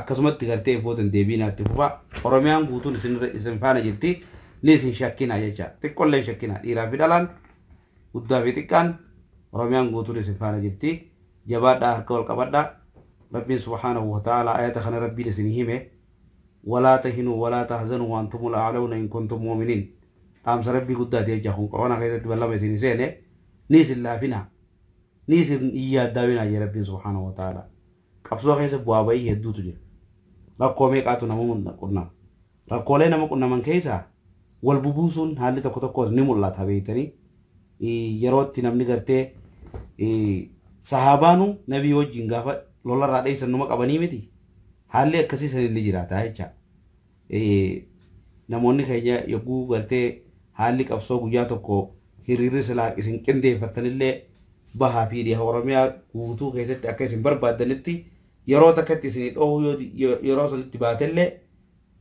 B: akkasumatti gartee boodan deebiinaatti fufaa Oromiyaan guutuun isin faana jirti ليس شاكينا يجا تقول لي شاكينا إيرا في دالان ودا في تكان رميان قوتوري سفانا جبتي جباد دار كول كبدا ربي سبحانه وتعالى آيات خنا ربي لسنهيمه ولا تهنوا ولا تحزنوا وأنتم الأعلون إن كنتم مؤمنين أمس ربي قد تيجا خون قوانا خيرت بالله بسني سنة نيس الله فينا نيس إياه داوينا يا ربي سبحانه وتعالى أبصر خير سبوابي يدو تجي لا قومي كاتو نمون كنا لا قولنا ما كنا من كيسا والبوبوسون هالي تكو تكو نمولات هبيتني يروتي نمني قرتي صحابانو نبي وجين غافا لولا رادي سنوما قباني متي هالي اكسي سن اللي جراتا هيچا نموني خيجا يقو قرتي هالي قبصو قجا تكو هريري سلا اسن كندي فتنلي بها في دي هورميا قوتو خيست اكسن بربادنتي يروتا كتي سنين او يروسل اتباتلي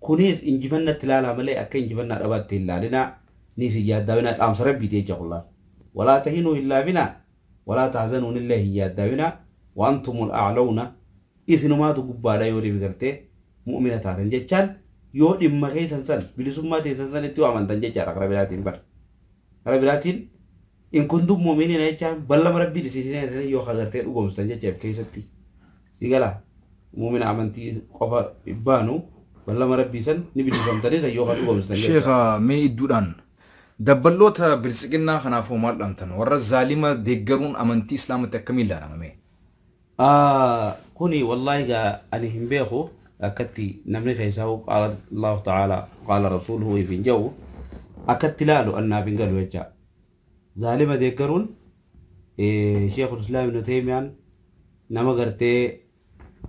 B: كونيس إنجبنا تلالا ملأ أكين إنجبنا ربات تلالنا نيس يادونا أمس ربي تيجا الله ولا تهينوا إلا بنا ولا تحزنوا إلا يادونا وأنتم الأعلون إذن ما تقبى لا يوري بكرته مؤمنة تارن جتشان يود إما خي سنسن بلسوما تسنسن إتوا من تنجتشا رقربلاتين بر رقربلاتين إن كنتم مؤمنين جتشان بلا ربي لسيسين يو خدرتين وقوم استنجتشا بكيستي سيقالا مؤمن أمنتي قفا إبانو والله ما ربي سن نبي نفهم تريزا يوغا دوغا مستنجد
A: شيخ مي دودان دبلوتا برسقنا خنافو مال أنتن ورا الظالمة ديقرون أمنتي إسلام تكمل لا مي
B: كوني والله أنا هم بيخو أكتي نمني فيساو قال الله تعالى قال رسوله يفين جو أكتي لالو أنا بنقلو يجا ظالمة ديقرون شيخ الإسلام ابن تيميان نما قرتي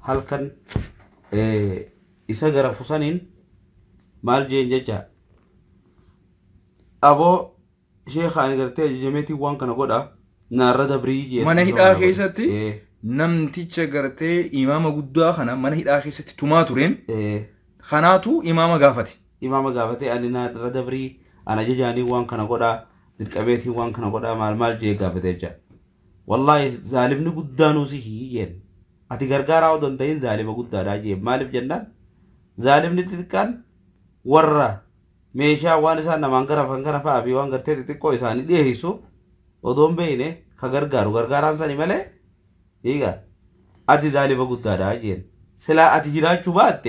B: هل كان isa gara fusanin maal jeen jecha abo sheekha ani gartee ajajameti waan kana godha naarra dabrii jee
A: mana hidhaa keessatti namticha gartee imaama guddaa kana mana hidhaa keessatti tumaa tureen kanaatu imaama gaafate
B: ani naarra dabrii ana ajajaanii waan kana godha dirqabeetii waan kana godha maal jee gaafate jecha wallahi zaalimni guddaanuu si jeen ati gargaaraa odon ta'in zaalima guddaadhaa jee maaliif jennaan zaalimni xixiqqaan warra meeshaa waan isaan namaan gara fa'aa fi waan gartee xixiqqoo isaanii dhiyeessu odoon beeyne ka gargaaraan sani malee eegaa ati zaalima guddaadhaa jeen سلا أتجرا شبات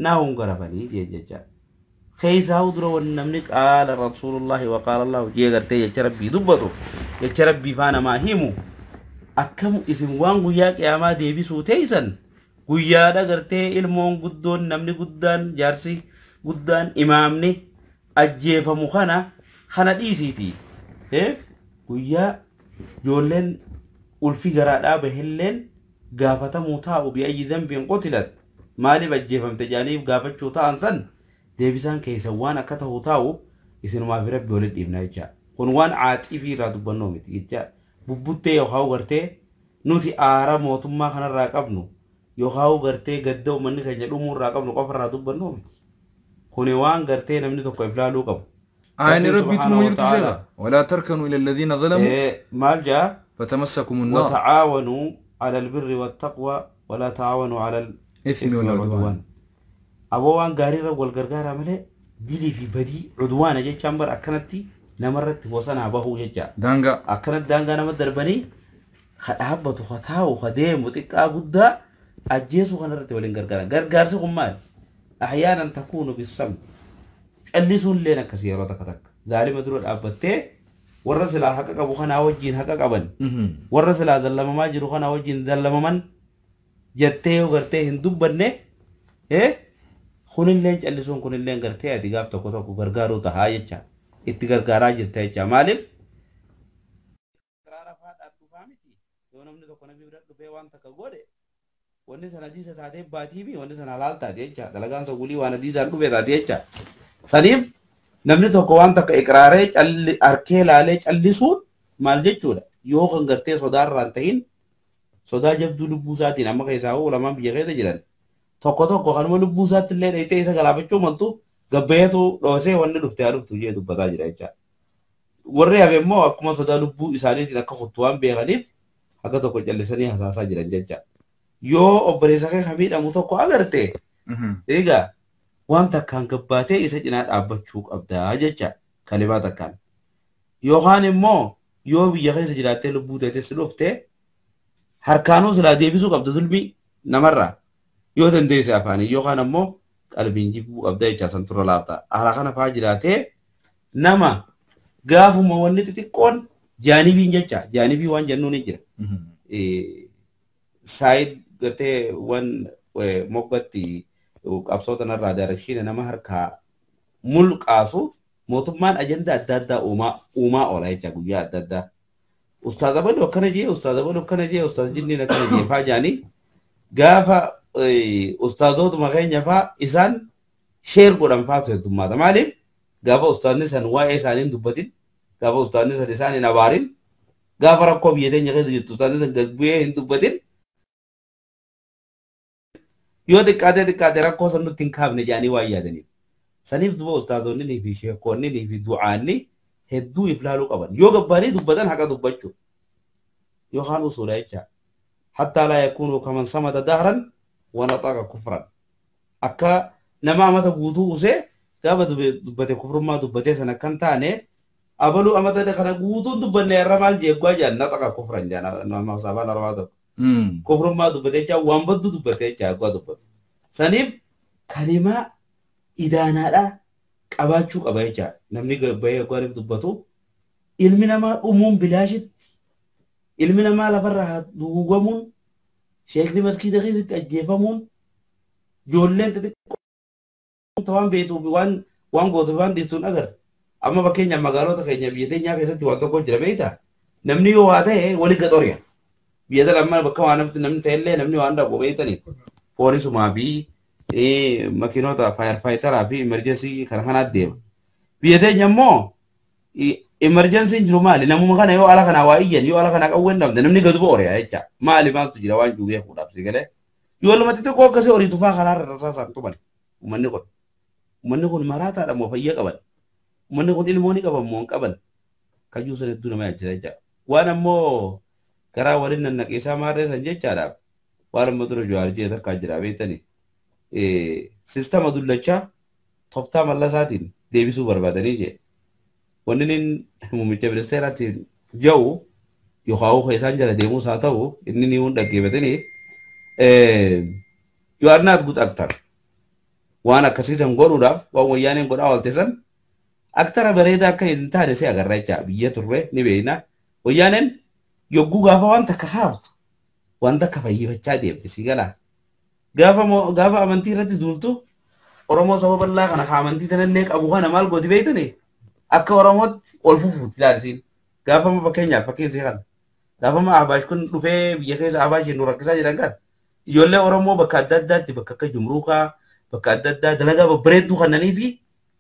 B: ناهم قرفني جيجا خيسا ودرو ونمنك قال رسول الله وقال الله جيغرتي يشربي دبتو يشربي فانا ما هيمو أكم اسم وان قياك يا ما ديبي سوتيسن قيا دا غرتي المون قدون نمني قدان جارسي قدان إمامني أجيب مخانا خانا ديسيتي قيا جولين والفقراء دابه هلين قافة موتاو بأي ذنب قتلت مالي بجيفم تجانيب قافة شوطان سن ديبسان كيسا وانا كته تاو يسنو ما في ربي ولد ابن ايجا كون وان عاتي في رادو بنومي تيجا ببوتي يوخاو غرتي نوتي آرا موتما خانا راقبنو يوخاو غرتي قدو مني خجل أمور راقبنو قفر رادو بنومي كون وان غرتي نمني توقع إفلالو قبو
A: عين ربي تموير تجيبا ولا تركنوا إلى الذين ظلموا
B: مالجا
A: فتمسكم النار
B: وتعاونوا على البر والتقوى ولا تعاونوا على
A: الإثم والعدوان
B: أبوان غاريرا والغرغارا ملي ديلي في بدي عدوانا جي شامبر أكنتي نمرت وصنا أبوه جيجا
A: دانغا
B: أكنت دانغا نمت دربني خدابة خطاو خديم وتكا قدا أجيسو خنرت ولين غرغارا غرغارسو قمال أحيانا تكون بالصمت أليسون لنا كثيرا تكتك ظالم درود أبتي ورسل حقق أبو خنا وجين حقق أبن ورسل ذلما ما جرو خنا وجين ذلما من جتة وغرتة هندو بني خونين لين أليسون خونين لين غرتة أديكاب تكو تكو غرغارو تهايجا اتغار غراج تهايجا مالف رافات أبو فامتي يوم نمني تكو نبي برد بيوان تكغوري وندي سنة دي ساتي باتي بي وندي سنة لال تهايجا دلقان سقولي وانا دي سانكو بيتهايجا سليم namni tokko waan takka iqraaree arkee laalee callisuun maal jechuudha yoo kan gartee sodaarraan ta'in sodaa jabduu lubbuu isaatiin amma keessaa ulamaan biyya keessa jiran tokko kanuma lubbuu isaatti illee dheeytee isa galaafachuu maltu gabbeetu dhoosee wanni dhuftee haa dhuftu jee dubbataa jira jecha warri hafe immoo akkuma sodaa lubbuu isaaniitiin akka kuttu waan beekaniif akka tokko callisanii hasaasaa jiran jecha yoo obboleessa kee miidhamu tokko agarte eegaa وان تكان قباتي إسا جنات أبتشوك أبدا جيجا كلمات تكان يوخان مو يو بيخي سجلاتي لبوتي تسلوفتي هركانو سلا ديبسوك أبدا ظلمي نمرة يو تندي سافاني يوخان مو قلبين جيبو أبدا جيجا سنتر لابتا أهلاخان فاجلاتي نما غافو مواني تتكون جانبين جيجا جانبي وان جنو نجر سايد قرتي وان موقتي qabsoota narraa daarashiin nama harkaa mulqaasu mootummaan ajenda adda addaa uumaa oola jecha guyyaa adda addaa ustaaza baluu akkana jee ustaaza baluu akkana jee ustaaza jinniin akkana jee faa jaanii gaafa ustaazootuma keenya faa isaan sheer godhan faatu heddummaata maaliif gaafa ustaazni san waa'ee isaaniin dubbatin gaafa ustaazni san isaaniin abaarin gaafa rakkoo biyya teenya keessa jirtu ustaazni san gad-bu'ee hin dubbatin yoo xiqqaate rakkoo san nutti hin kaafne jaanii waan yaadaniif saniif duba ustaazonni ni fi sheekonni ni fi du'aanni hedduu iflaaluu qaban yoo gabbaanii dubbatan haqa dubbachuu yookaan usuula jecha hattaa laa yakuunu kaman samada dahran wanaxaqa kufran akka nama amata guutuu usee gaafa dubbate kufrummaa dubbatee san akkan taane abaluu amata kana guutuun dubbanne irra maal jeeggaa jaan naxaqa kufran jaan nama saabaan armaa tokko kufrummaa dubbatee jaa waan baddu dubbatee jaa gua dubbatu saniif kalimaa idaanaadha qabaachuu qaba jecha namni gabbayee gwaaniif dubbatu ilmi namaa dhumuun bilaashitti ilmi namaa lafarraa duugamuun sheekni maskiida keessatti ajjeefamuun ijoolleen xixiqqoo waan beektuuf waan gootuuf waan dhiistuun agar amma fakkeenya magaalota keenya biyya teenyaa keessatti waan tokko jira beektaa namni yoo waa ta'e wali gaxoriya biyya tan amma bakka waan namni ta'ellee namni waan dhaqu beektanii poorisumaa fi makiinota faayarfaayitaraa fi emerjensii kana deema biyya teenya immoo emerjensiin jiru maali namuma kana yoo ala kana waa iyyan yoo ala kana qawween dhabde namni gadu booriya jecha maali maaltu jira waan jubee fuudhaaf si galee yoo lamatti tokko akkasii horii tufaa karaarra rasaasaan tuban uummanni kun maraataadha moo fayyaa qaban uummanni kun ilmooni qaban moo hin qaban kayyuu san hedduu nama yaachisa jecha waan ammoo karaa waliin nannaqiisaa maarreessan jechaadhaaf waan amma dura Jawaar jee takkaa jira beektanii sistama dullachaa tooftaa mallasaatiin deebisuu barbaadanii jee wanni muummicha ministeeraatti jiru yookaan isaan jala deemuus haa ta'u inni ni hunda dhaggeeffatanii you are not good actor وانا كسيسن غوروداف وويانين غودا والتسن اكتر بريدا كاي انت دسي اغراجا بيت الره نبينا ويانين يوغو غافا وانت كخابت وانت كفاي بچا ديب تسيغلا غافا امنتي رد دولتو oromo sabab Allah kana khamanti tanalek abu khana mal godi beitani akka oromot olfufu tilarsin gafa ma bakenya fakin sihan gafa ma abash kun dufe biye kaysa abash nura kisa jirangan yolle oromo bakadadda tibakka jumruka bakadadda dalaga babredu khanani bi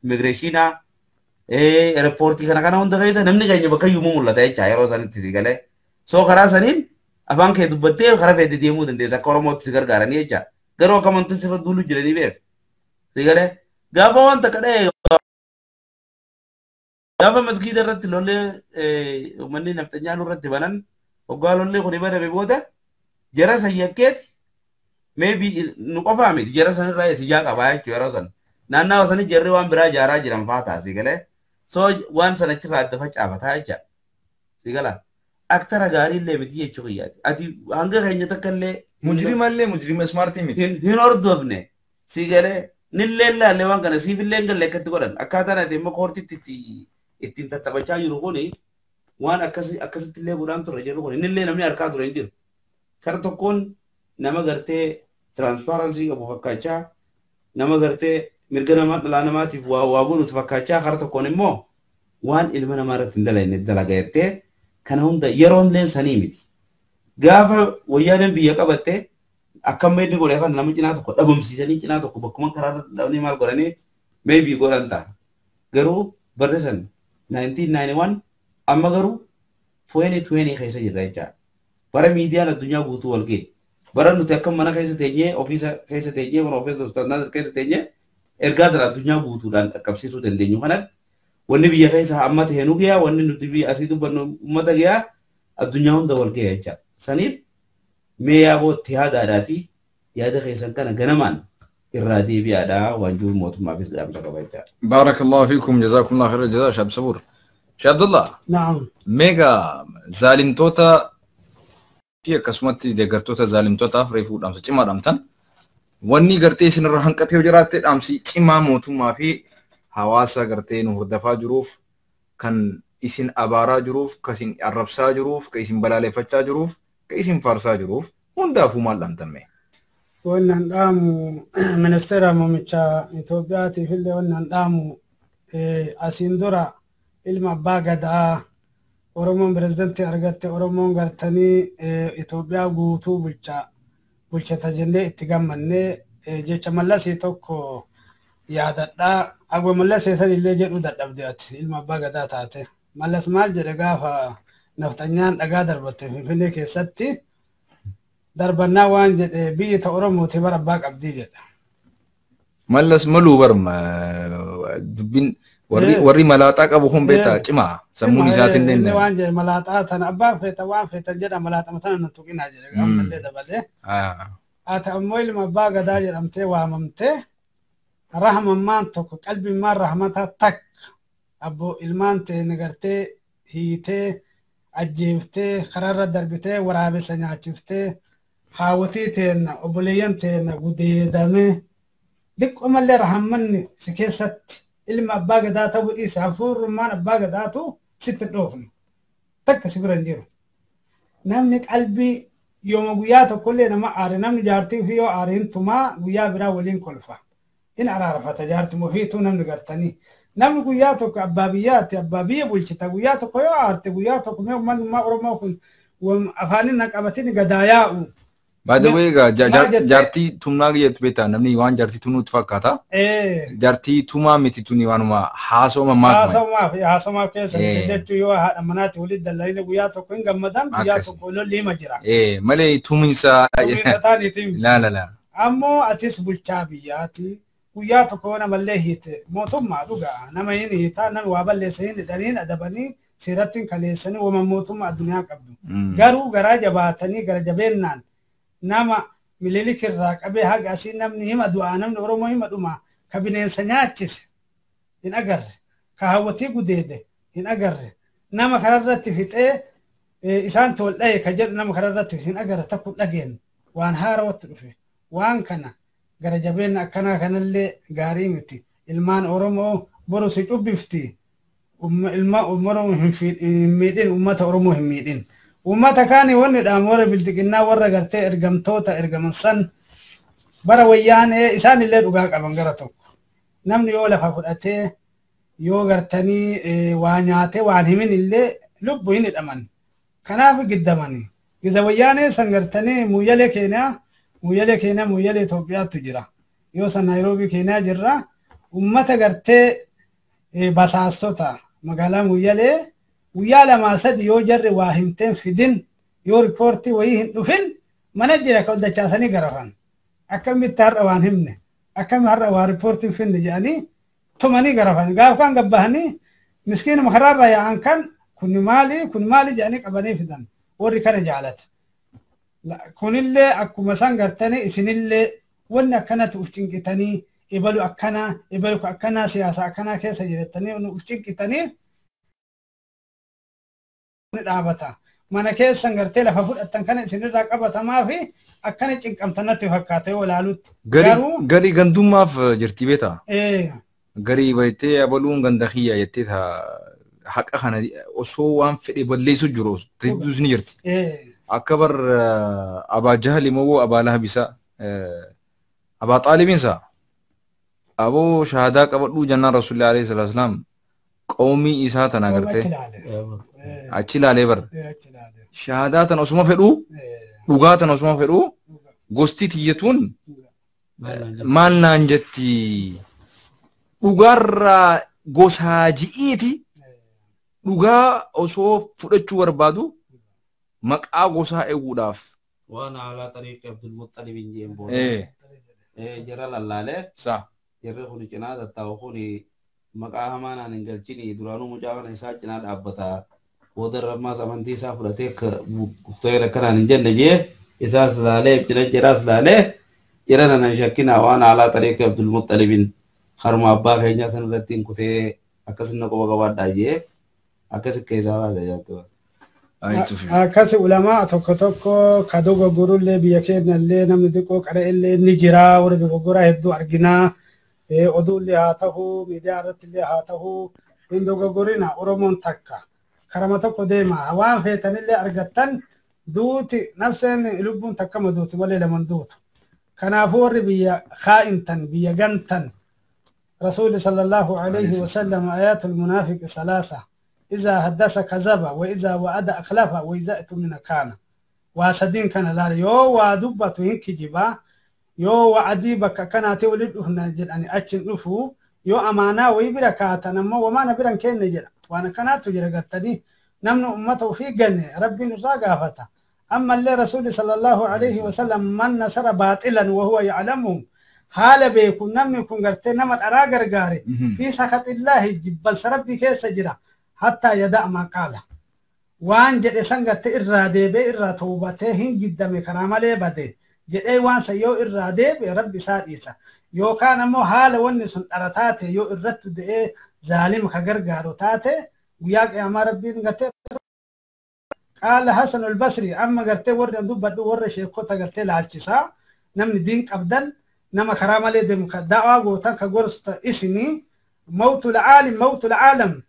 B: immigrationa airport kana kana onda kaysa namni ganya bakka yumumulla tay chayro san tisigale so khara sanin aban ke dubatte khara fe demu dende sa oromo tigar garani echa garo kamantu sira dulu jirani be sigale gafa wanta kada gafa masjid rat lolle manni naftanya lu rat banan ogalolle ko dibara be boda jara sayaket maybe nu qafami jara san ray siya ka bay jara san nanna wasani jerri wan bira jara jiran fata sigale so wan sana chifa da facha fata aja sigala aktara gari le bidiye chugiyat ati hanga kanya takalle mujrim smarti mi hin ordobne sigale nillella lewan kana sibilenga lekat goran akata na de makorti titi ittin tatabacha yurugoni wan akasi tille buran to rajero goni nille namni arka do rendir karto kon nama garte transparency abu fakkacha nama garte mirgana ma lana mati wa buru fakkacha karto kon mo wan ilmana marat indala ne dalagayte kana hunda yeron len sanimiti gafa wayaden biya qabate akam medni gore kan namu cina to ko dabum sisani cina to ko bakuma karar dawni mal gorani maybe goranta garu bardesan 1991 amma garu 2020 kaysa jiraicha para media la dunya gutu walge bara nu takam mana kaysa tenye officer kaysa tenye on officer standard kaysa tenye ergadra dunya gutu dan kapsisu den denyu hanat wonni biya kaysa amma te henu gya wonni nu tibi asidu banu umada gya adunya hunda walge acha sanif me yabo tihada dati yada khaysan kana ganaman iradi biada wanjur motuma bis dam takabaita
A: barakallahu fikum jazakumullahu khairal jazaa shab sabur شاب عبد الله
C: نعم
A: ميجا ظالم توتا في كسمتي دي غرتوتا ظالم توتا فريفو دام سچما دامتن وني غرتي سن رحنقته وجرات دامسي قيما موتو ما في حواسا غرتي نو دفا جروف كان اسن ابارا جروف كسن عربسا جروف كيسن بلاله فچا جروف كيسن فارسا جروف وندافو مال دامتن مي
C: wannan damu ministera mamicha Ethiopia ti fille wannan damu asindura ilma bagada oromon presidenti argatte oromon gartani Ethiopia guutu bulcha tajende ittigammanne jecha mallasi tokko yaadadha agwa mallasi san ille jedhu dadhabdeat ilma bagada taate mallas maal jedhe gaafa naftanyaan dhagaa darbatte finfinne keessatti darbannaa waan jedhe biyyi ta oromooti bara abbaa qabdii jedha
A: mallas maluu barma dubbin warri malaaxaa qabu kun beeta cima sammuun isaatiin
C: ne waan jedhe malaaxaa tan abbaa feeta waan feetan jedha malaaxama tan nan tuqinaa jedhe gammallee dabalee ata ammoo ilma abbaa gadaa jedhamtee waamamtee rahmammaan tokko qalbimmaan rahmata tak abbo ilmaan tee nagartee hiitee ajjeeftee kararra darbitee waraabessa nyaachiftee hawatii teenna obboleeyyan teenna gudeedame diqqo mallee rahammanni si keessatti ilma abbaa gadaa ta'uu dhiise hafuurummaan abbaa gadaatu sitti dhoofne takka si bira hin jiru namni qalbii yooma guyyaa tokkollee nama aare namni jaartii fi yoo aare hin tumaa guyyaa biraa waliin kolfa in araarfata jaartii ofiituu namni gartanii namni guyyaa tokko abbaa biyyaatti abbaa biyya bulchita guyyaa tokko yoo aarte guyyaa tokko mee uummanummaa oromoo kun afaanin naqabatin gadaa yaa'u.
A: By the way, jarti tumna giyet beta namni waan jarti tunut fakkaata. Jarti tuma miti tuni waanuma haasoma maak.
C: Haasoma keessa jechu yoo haadha manaati walii dallayne guyyaa tokko hin gammadan guyyaa tokko lolli ma jira.
A: Malee tuminsa.
C: Tuminsa taaniitiin.
A: La.
C: Ammoo atis bulchaa biyyaati. Guyyaa tokko namallee hiite mootummaa dhugaa nama hin hiitaa nama waa balleessa hin hidhaniin adabanii seerattiin kaleessanii wama mootummaa addunyaa qabdu. Garuu garaa jabaatanii gara jabeennaan nama mililik irraa qabee haga asii namni hima du'aa namni oromoo hima dhuma ka bineensa nyaachise hin agarre ka hawwatii gudeede hin agarre nama kararratti fixee isaan tol dhaye ka jedhu nama kararratti hin agarre takku dhageen waan haarawatti dhufe waan kana gara jabeenna akkanaa kanallee gaarii miti ilmaan oromoo boru si cubbifti ilma oromoo hin miidhin ummata oromoo hin miidhin ummata kaani wanni warra biltiqinnaa warra gartee ergamtoota ergaman san bara wayyaanee isaan illee dhugaa qaban gara tokko namni yoo lafa fudhatee yoo gartanii waa nyaatee waan himin illee lubbu hin hidhaman kanaaf giddamani giza wayyaanee san gartanii muyyalee keenya Itoophiyaattu jira yoo san Naayiroobii keenyaa jirra ummata gartee basaastota magaalaa muyyalee guyyaa lamaa sadi yoo jarri waa himteen fidin yoo ripoortii wayii hin dhufin mana jira ka dachaasanii garafan akkamitti har'a waan himne akkami har'a waa ripoortiin finne jedhanii tumanii garafan gaaf kan gabbahanii miskiina makaraarraa yaa'an kan kun maali jedhanii qabanii fidan warri kana jaalata kunillee akkuma san gartanii isinillee wanni akkanatti uf cinqitanii ibalu akkanaa siyaasa akkanaa keessa jirettanii uf cinqitaniif dhaabata mana keessan gartee lafa fudhattan kana isinirraa qabatamaa fi akkana cinqamtanatti fakkaata yoo ilaalutti
A: garii gandummaaf jirti beeta garii baytee abaluun ganda kiyya jettee haqa kana osoo waan fedhe balleessu jiru tibdus ni jirti akka bar abaa jahali moo abaa lahabisa abaa xaalibinsa aboo shahadaa qabadhuu jannaan rasuulillah alayhi salatu wasalam qawmii isaa tana gartee achi laalee bar shahadaa tan osuma fedhuu dhugaa tan osuma fedhuu gosti tiyyatuun maal naan jetti dhugaarraa gosaa ji'iiti dhugaa osoo fudhachuu barbaadu maqaa gosaa eeguudhaaf
B: waan alaa tariiqi Abdul Muttalibin jeen jara lallaalee jarri kun cinaa tattaa'u kun maqaa hamaanaan hin galchini duraanuu mucaa kana isaa cinaa dhaabbata booda rammaas amantii isaa fudhatee kuftooyeen akkanaan hin jenne jee isaas laalee cina jiraas laalee jara nanan shakkina waan alaa tariiqi Abdul Muttalibin harma abbaa keenyaa san irratti hin kutee akkasina qoba qabaadhaa jee akkas keessaa baasa jaattu
C: akkas ulamaa tokko ka dogoggorullee biyya keenyallee namni xiqqoo qara'ellee ni jira warra dogoggoraa hedduu arginaa oduullee haa ta'uu miidiyaa irrattillee haa ta'uu hin dogoggorina oromoon takka karama tokko deema waan feetanillee argattan duuti nafseen lubbuun takkama duuti malee laman duutu kanaafuu warri biyya kaa'intan biyya gantan رسول صلى الله عليه وسلم آيات المنافق ثلاثة إذا حدث كذب وإذا وعد أخلف وإذا اؤتمن كان واسدين كان لا يو ودبت هيك جبا يو وعدي بك كان تولد هنا جراني أشن نفو يو أمانة ويبركات نما وما نبرن كين نجر وأنا كانت تجرقتني نمن أمته في جنة ربي نراقافته أما اللي رسول صلى الله عليه وسلم من نصر باطلا وهو يعلمه حال بيكون نمن يكون قرتين نمن أراغر غاري في سخط الله جبل سربي كيس جرا حتى يدع ما قال وان جد سنغت إرادة بإرادة توبته هن جدا مكرامة لبده جد وان سيو إرادة برب ساديسا يو كان مو حال ونسن أرتاته يو إرادة دي ظالم خغرغارو تاته وياك يا ربي نغت قال حسن البصري أما قرتي ورد دوبدو ورد شيخوتا قرتي لالچسا نمن دين قبدن نما كرامة لدم دعوة وطن كغرست اسمي موت العالم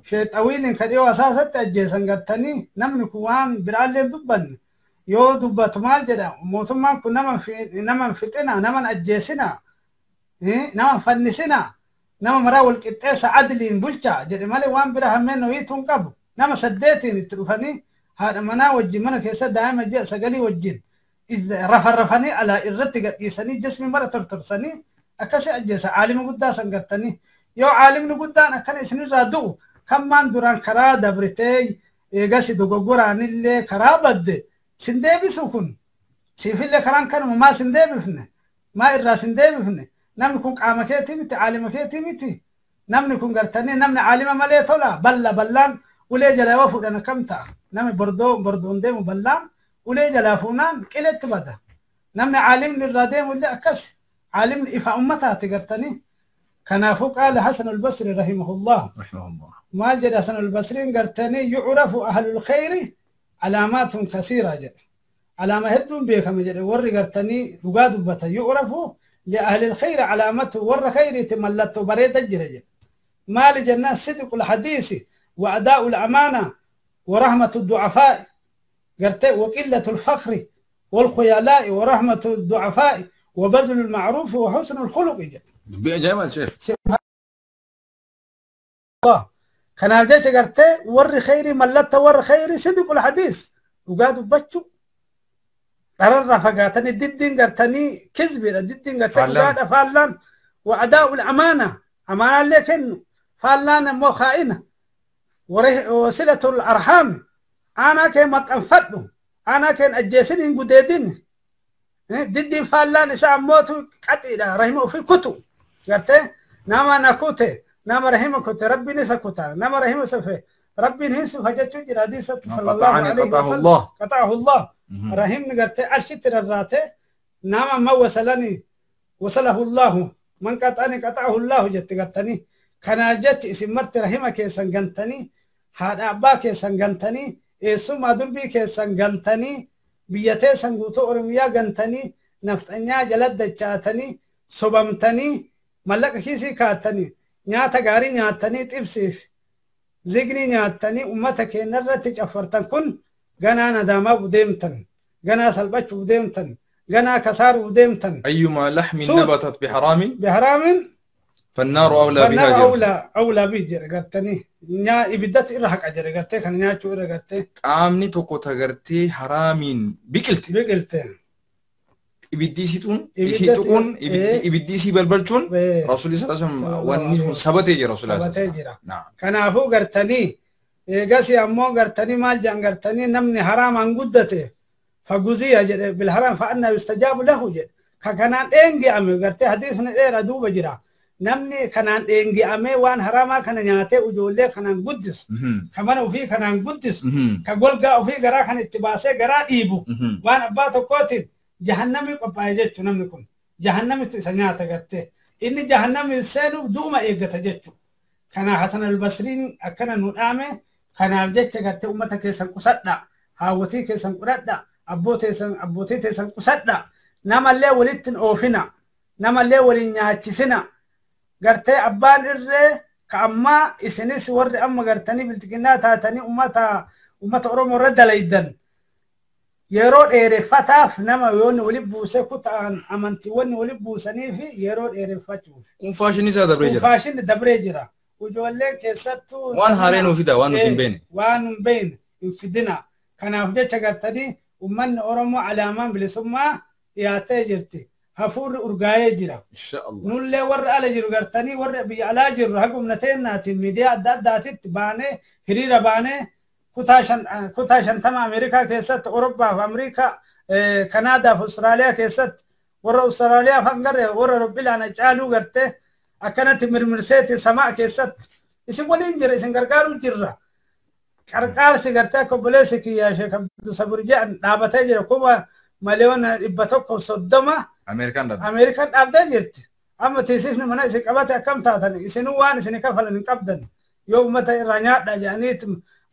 C: شيء طويل كديو أساسا تأجيسا قدتني نمن كوان برالي دبن يو دبت مال جدا موت ما كو نمن فتنا نمن أجيسنا نمن فنسنا نمن مراول كتاسا عدلين بلچا جدا مالي وان برهمين ويتون قبو نمن سديتين تروفني هذا منا وجي منا كيسا دائما جاء سقلي وجين إذا رفرفني على الرتق يسني جسمي مرة ترترسني أكسي أجلس عالم قدا سنقتني يو عالم قدا أكن إسني رادو كمان دوران كرا دبرتي يغسي دوغوران اللي كرا بد سندبي سكون سيف اللي كران كانوا ما سندبي فينا ما إرا سندبي فينا نم نكون قامكيتي متي عالمكيتي متي نم نكون قرتني نم عالم مالي طلا بلان ولي جلاوة فوقنا كمتا نم بردون ديمو بلان ولي جلافونان كلت بدا نمنا عالم للرادين ولا أكس عالم إفا أمتها تقرتني كان فوق قال حسن البصري رحمه الله ما جد حسن البصري قرتني يعرف أهل الخير علامات كثيرة جد علامة هدون بيكم جد وري قرتني رقاد بتا يعرف لأهل الخير علامته ور خير تملته بريد الجرج مال جنة صدق الحديث وأداء الأمانة ورحمة الضعفاء قرت وقلة الفخر والخيلاء ورحمة الضعفاء وبذل المعروف وحسن الخلق
A: جمال شيخ
C: الله كان جيش قرت ور خيري ملته ور خيري صدق الحديث وقادوا بتشو ترى رفقاتني ددين قرتني كذبة ددين قرتني قاد فالان وأداء الأمانة أمانة لكن فالان مو خائنة وصلة الأرحام أنا كان متنفذ أنا كان أجسني قديدين ددين فالان إسا موتو قتيلا رحمه في كتو قرته نما نكوته نما رحمه كتو ربي نسكوتا نما رحمه سفه ربي نسو فجتشو جراديسة صلى الله عليه وسلم قطعه الله رحم قرته أرشت الراته نما ما وصلني وصله الله من قطعني قطعه الله جت قرتني كان جت اسم مرت رحمه كيسن قنتني هذا أبا كيسن قنتني إيسو ما دنبي كيسن قنتني بيته سنغوتو أرميا قنتني نفتنيا جلد دجاتني صبمتني ملك كيسي كاتني نياتا غاري نياتني تبسيف زيغني نياتني أمتك نرتج أفرتن كن غنا نداما بديمتن غنا سلبت بديمتن غنا كسار بديمتن
A: أيما لحم نبتت بحرام فالنار أولى بها
C: أولى بيجر قرتني نيا إبدت إرهق أجر قرتي خن نيا شو إرهق قرتي
A: قامني توكو تغرتي حرامين بقلت إبديسي تون إبديسي بلبلتون رسول الله صلى الله عليه وسلم ونيسون سبتي جي رسول الله صلى الله عليه وسلم
C: نعم كان أفو قرتني قاسي أمو قرتني مال جان قرتني نمني حرام أنقدته فقوزي أجر بالحرام فأنا يستجاب له جر كانان إنجي أمي قرتي حديثنا إير أدوب جرا نمني كانان إنجي أمي وان حراما كان نياتي وجولي كانان قدس كمان وفي كانان قدس كقول قا وفي قرا كان اتباسي قرا إيبو وان أباتو كوتين جهنمي قبايجتو نمنكم جهنمي سنياتا قرتي إني جهنمي سينو دوما إيقتا جتو كان حسن البصرين أكنا نؤامي كان أبجتش قرتي أمتا كيسان قصدنا هاوتي كيسان قرأنا أبوتي تيسان قصدنا نما اللي ولدتن أوفنا نما اللي ولين ياتشسنا قرتي أبان إرّي كأما إسنس ورد أما قرتني بالتقنا تاتني أمتا أروم ورد ليدن يرود إيري فتاف نما يون ولي بوسي كتان أمانتي ون ولي بوسني في يرود إيري فتوف
A: كون فاشني سا دبريجرا
C: كون فاشن دبريجرا وجولي كيستو
A: وان هارين وفيدا وان تنبيني
C: وان بين يفتدنا كان أفجأ قرتني ومن أرومو علامان بلسما ياتي جرتي هفور أرقاية جرا
A: إن شاء الله
C: نولي ور على جرو قرتني ور بي على جرو حقوم نتين ناتي ميديا داتت باني هريرا باني كتاشن تم أمريكا كيست أوروبا وأمريكا كندا في أستراليا كيست ور أستراليا فانقر ور ربي لنا جالو قرتي أكنت مرمرسيتي سماء كيست اسم ولين جرا اسم قرقارو جرا قرقار سيقرتي كوبليسي كيا شيخ عبدو سبرجان دابتي جرا كوبا مليون إبتوكو صدما أمريكان أبدا جرت أما تيسيفني منا إسك أبدا كم تاتني إسنو وان إسني كفلني قبضن يوم متى رانيات دجانيت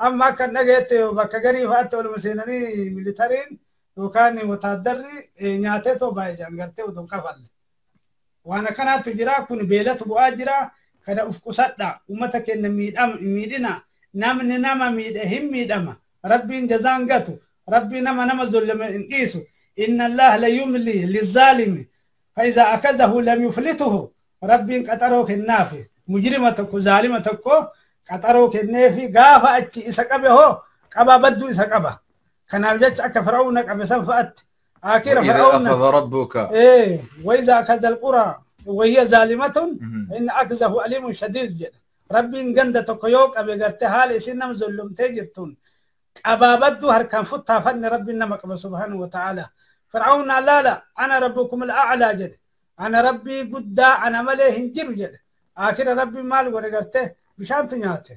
C: أما كان نجت وبكجري فات ولا مسيناني ميليتارين وكان متدري نياتو بايجان قرتي ودون كفل وانا كانت تجرا كن بيلت بواجرا كذا أفكسدا ومتى كان ميدنا نما ميد هم ميدما ربي جزان قتو ربي نما ظلم إنقيسو إن الله لا يملي للظالم فإذا أخذه لم يفلته ربي قطروك النافي مجرمتك ظالمتك قطروك النافي غافة أتي إسقبه قبا بدو إسقبه كان أبجتش أكا فرعون قبا سنفأت آخر فرعون
A: أخذ ربك
C: وإذا أخذ القرى وهي ظالمة إن أخذه أليم شديد جدا ربي قندتك يوك أبي قرتها لسنم ظلم تجرتون أبابدو هركان فتها فن ربي نمك سبحانه وتعالى فرعون لا أنا ربكم الأعلى جد أنا ربي قد أنا مليه جر جد آخر ربي مال ورقرته بشان تنياته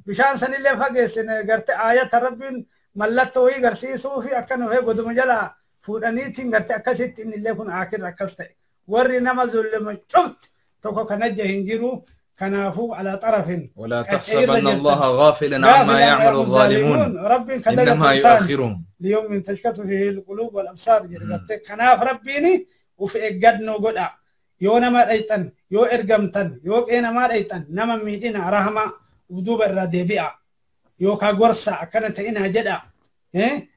C: بشان سن اللي فقس قرته آيات ربي ملته وي قرسي صوفي أكنه هي قد مجلا فوراني تنقرته أكست إن اللي يكون آخر أكسته وري نمزل لما شفت توكو كنجه هنجرو كنافو على طرف
A: ولا تحسبن الله غافلا عما يعمل الظالمون إنما يؤخرهم
C: ليوم تشكت فيه القلوب والأبصار جربت كناف ربيني وفي قدنو قدا yoo nama dhayxan yoo ergamtan yoo qeenamaa dhayxan nama miidhina rahama uduuba irraa deebi'a yookaan gorsa akkana ta'inaa jedha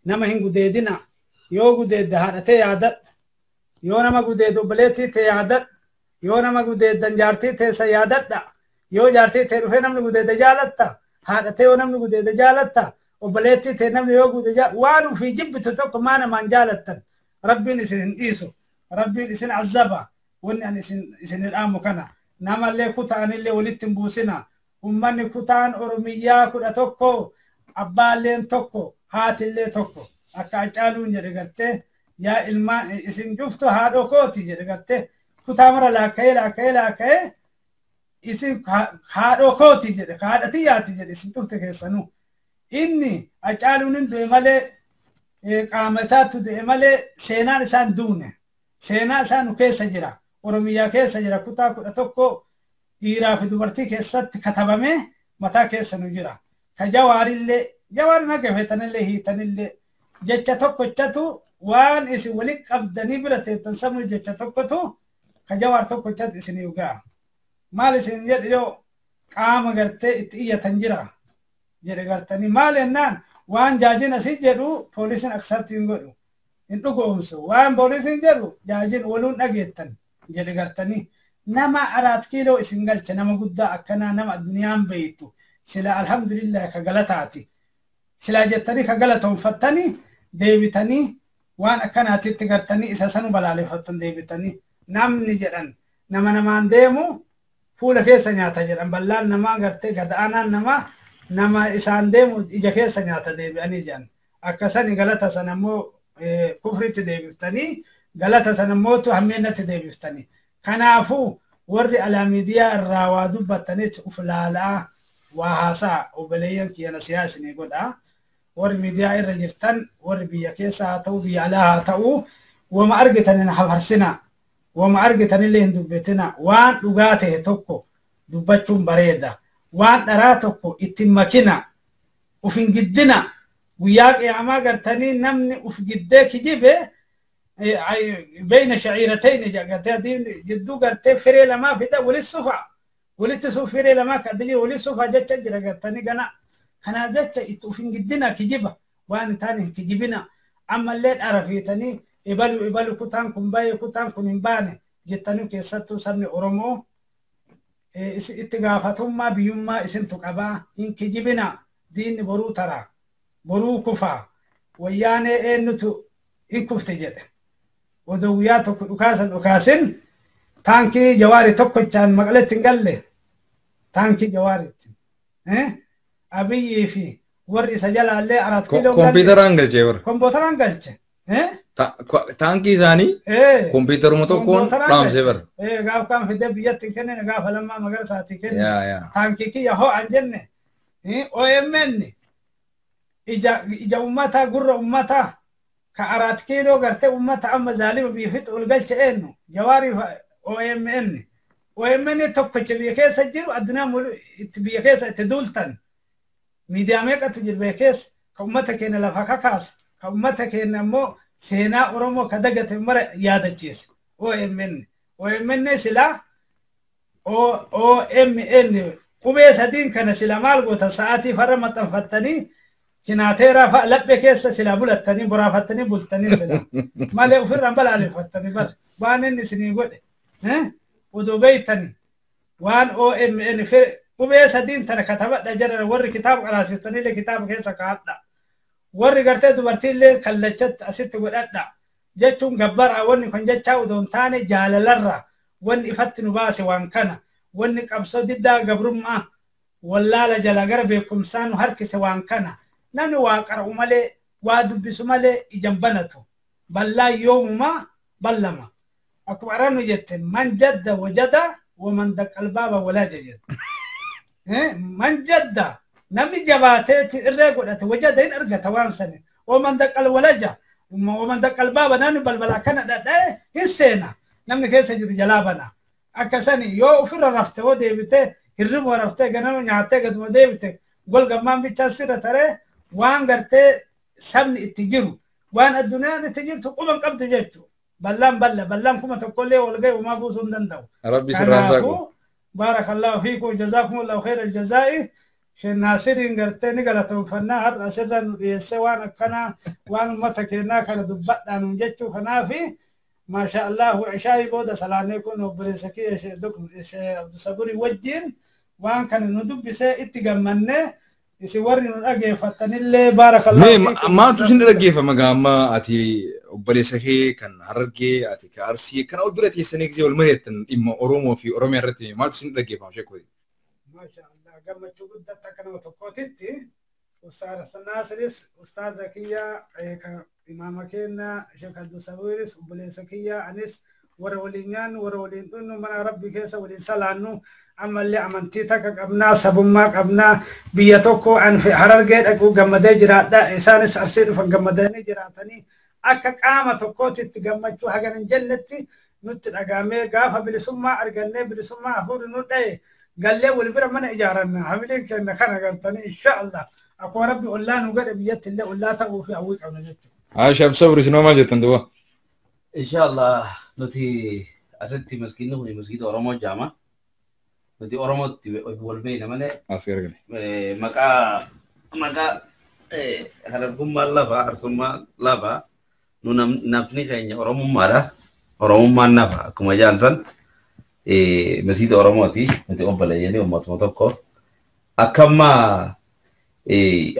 C: nama hin gudeedina yoo gudeedda haadhatee yaadadha yoo nama gudeedda obboleettii ta'e yaadadha yoo nama gudeeddan jaartii teessa yaadadha yoo jaartii ta'e dhufee namni gudeedda jaalatta haadhatee yoo namni gudeedda jaalatta obboleettii ta'e namni yoo gudeedda waan ofii jibbitu tokko maa namaan jaalattan rabbiin isin hin dhiisu rabbiin isin azaba wanni an isin dhaamu kana namallee kutaanillee walitti hin buusina ummanni kutaan oromiyyaa 11 abbaalleen tokko haatillee tokko akka Hacaaluun jedhe gartee yaa ilmaan isin juftu haadho kooti jedhe gartee kutaa mara laakka'ee isin haadho kooti jedhe haadhati yaati jedhe isin jufte keessanuu inni Hacaaluun hin du'e malee qaama isaatti du'e malee seenaan isaan duune seenaa isaan keessa jira oromiyyaa keessa jira kutaa 11 dhiiraa fi dubartii keessatti katabame mataa keessa nu jira ka jawaarillee jawaar nagafetanillee hiitanillee jecha tokkochatu waan isin walitti qabdanii bira teettan sammuu jecha tokkotu ka jawaar tokkochatu isinii ugaa maal isin jedhe yoo qaama gartee itti iyyatan jira jedhe gartanii maal ennaan waan jaajin asii jedhu poolisiin aksartii hin godhu hin dhugoomsu waan poolisiin jedhu jaajin waluun dhageettan jedhe gartanii nama 4 kiiloo isin galche nama guddaa akkanaa nama addunyaan beeytu sila alhamdulillah ka galataati sila jettanii ka galatoonfattanii deebitanii waan akkanaatitti gartanii isa sanu balaaleeffattan deebitanii namni jedhan nama namaan deemu fuula keessa nyaata jedhan ballaan namaa gartee gada'anaan nama isaan deemu ija keessa nyaata deebi'anii jedhan akkasani galata sana immoo kufritti deebiftanii galata sana immoo hammeennatti deebiftanii kanaafuu warri alaamiidiyaa irraa waa dubbattanitti uf laalaa waa haasaa obboleeyyan kiyana siyaasni godhaa warri miidiyaa irra jirtan warri biyya keessa haa ta'u biyya alaa haa ta'u wama argitanin hafarsina wama argitanillee hin dubbetina waan dhugaa ta'e tokko dubbachuun bareeda waan dharaa tokko ittiin makina uf hin giddina guyyaa qiyaamaa gartanii namni uf giddee kijibe بين شعيرتين جاءت جدو قرت فري لما في ده ولي الصفا ولي تسوف فري لما كدلي ولي الصفا جت جرا قرتني جنا كنا جت يتوفين جدنا كجيبه وان تاني كجيبنا اما الليل عرفيتني يبلو كتان كمباي كتان كنبانه جتني كيستو سمي اورمو اتغافتهم ما بيوما اسنتو قبا ان كجيبنا دين برو ترى برو كفا ويانه انتو ان كفت جده ودويات وكاسن تانكي جواري توكوچان مقلت انقله تانكي جواري ابي في ور سجل عليه 4 كيلو
A: كمبيوتر انقل جيور
C: كمبيوتر انقل
A: تانكي زاني كمبيوتر متوكون رام سيفر
C: غاف كان في دبيت كنن غاف لما مگر ساتي كن
A: يا
C: تانكي كي هو انجن او امن اجا امتا غر امتا كأرات كيلو قرت أمة أما ظالم بيفت والقلش إنه جواري OMN توقف بيكيس الجيل أدنى بيكيس تدولتن ميديامك أتجيل بيكيس كأمتك إن لفاك كاس كأمتك إن مو سينا أورمو كدقة مرة يادتشيس OMN سلا OMN وبيس هدين كان سلا مالغو تساعتي فرمت فتني كناتيرا فلبك كيس سلا بولتني برافتني بولتني سلا ما له في رمبل على فتني بل وان سني قد ودبيتني وان OMN في وبيس دين ترى كتبت دجر ور كتاب على ستني لكتاب كيس كادا ور قرت دبرتي اللي كلچت اسيت قددا جچون غبر اون كن جچاو دون تاني جاللرا ون افتن باس وان كان ون قبصو ددا غبرما ولا لا جلاغر بكم سان هركس وان كان نانو واقر مالي وادبس مالي جنبنته بلا يوم ما بلما اكبرانو جت من جد وجد ومن دق الباب ولا جد من جد نبي جباتت الرجل وجد ان ارجت وانسن ومن دق الولجه ومن دق الباب نانو بلبلا كان السينا نمني كيس جلابنا اكسني يو فر رفته وديبته هرم ورفته غنو نياته قد وديبته قول غمان بيچاسير ترى وان غرتي سمن اتجرو وان الدنيا نتجر تقوم قبض جيتو بلام كما تقول لي والجاي وما بوسون دندو
A: ربي سر رزقكم
C: بارك الله فيكم وجزاكم الله خير الجزاء شن ناصرين قرتني قالتهم فنا هر أسرنا يسوان كنا وان متكنا كنا دبنا نجتو كنا في ما شاء الله وعشاي بودا سلامكم وبرسكي دك عبد الصبور وجين وان كان ندب بس اتجمعنا يسوري نلاقي فتني اللي بارك الله فيكم
A: ما تشين نلاقي فمقام أتي وبرسكي كان هرجي أتي كأرسي كان أول بريت يسنيك زي والمريت إما أورومو في أورومي رتي ما تشين نلاقي فهم شيء كوي
C: ما شاء الله قبل تشوف دتك أنا وتقوتي أستاذ الناصريس أستاذ زكية إمامكنا شيخ عبد الصبوريس وبليسكية أنس ورولينيان ورولين إنه من ربي كيسا ولسلانو أما اللي أمنتي تك أبنا سبماك أبنا بيتوكو أن في حررجت أكو جمدة جرات دا إنسان أرسل فجمدة جراتني أكك آمة توكوتي تجمعتو حاجة من جنتي نت الأجامع قافها بلسمة أرجعني بلسمة أفور نودي قال لي والبرا من إجارنا عملين كأن كان قلتني إن شاء الله أكو ربي الله نقدر بيت الله الله تقو في أويك أو نجتو
A: عايش أبو صبري شنو ما جت عندوا
B: إن شاء الله نتي أسدتي مسكينه هو مسجد أورمو جامع نتي أورمو والبين ماله
A: أصير قلي
B: مكا هربكم الله فا أرسم الله فا نفني خيني أورمو مارا أورمو ما نفا كم جانسن مسجد أورمو تي نتي أمبلا يعني أمات متوكو أكما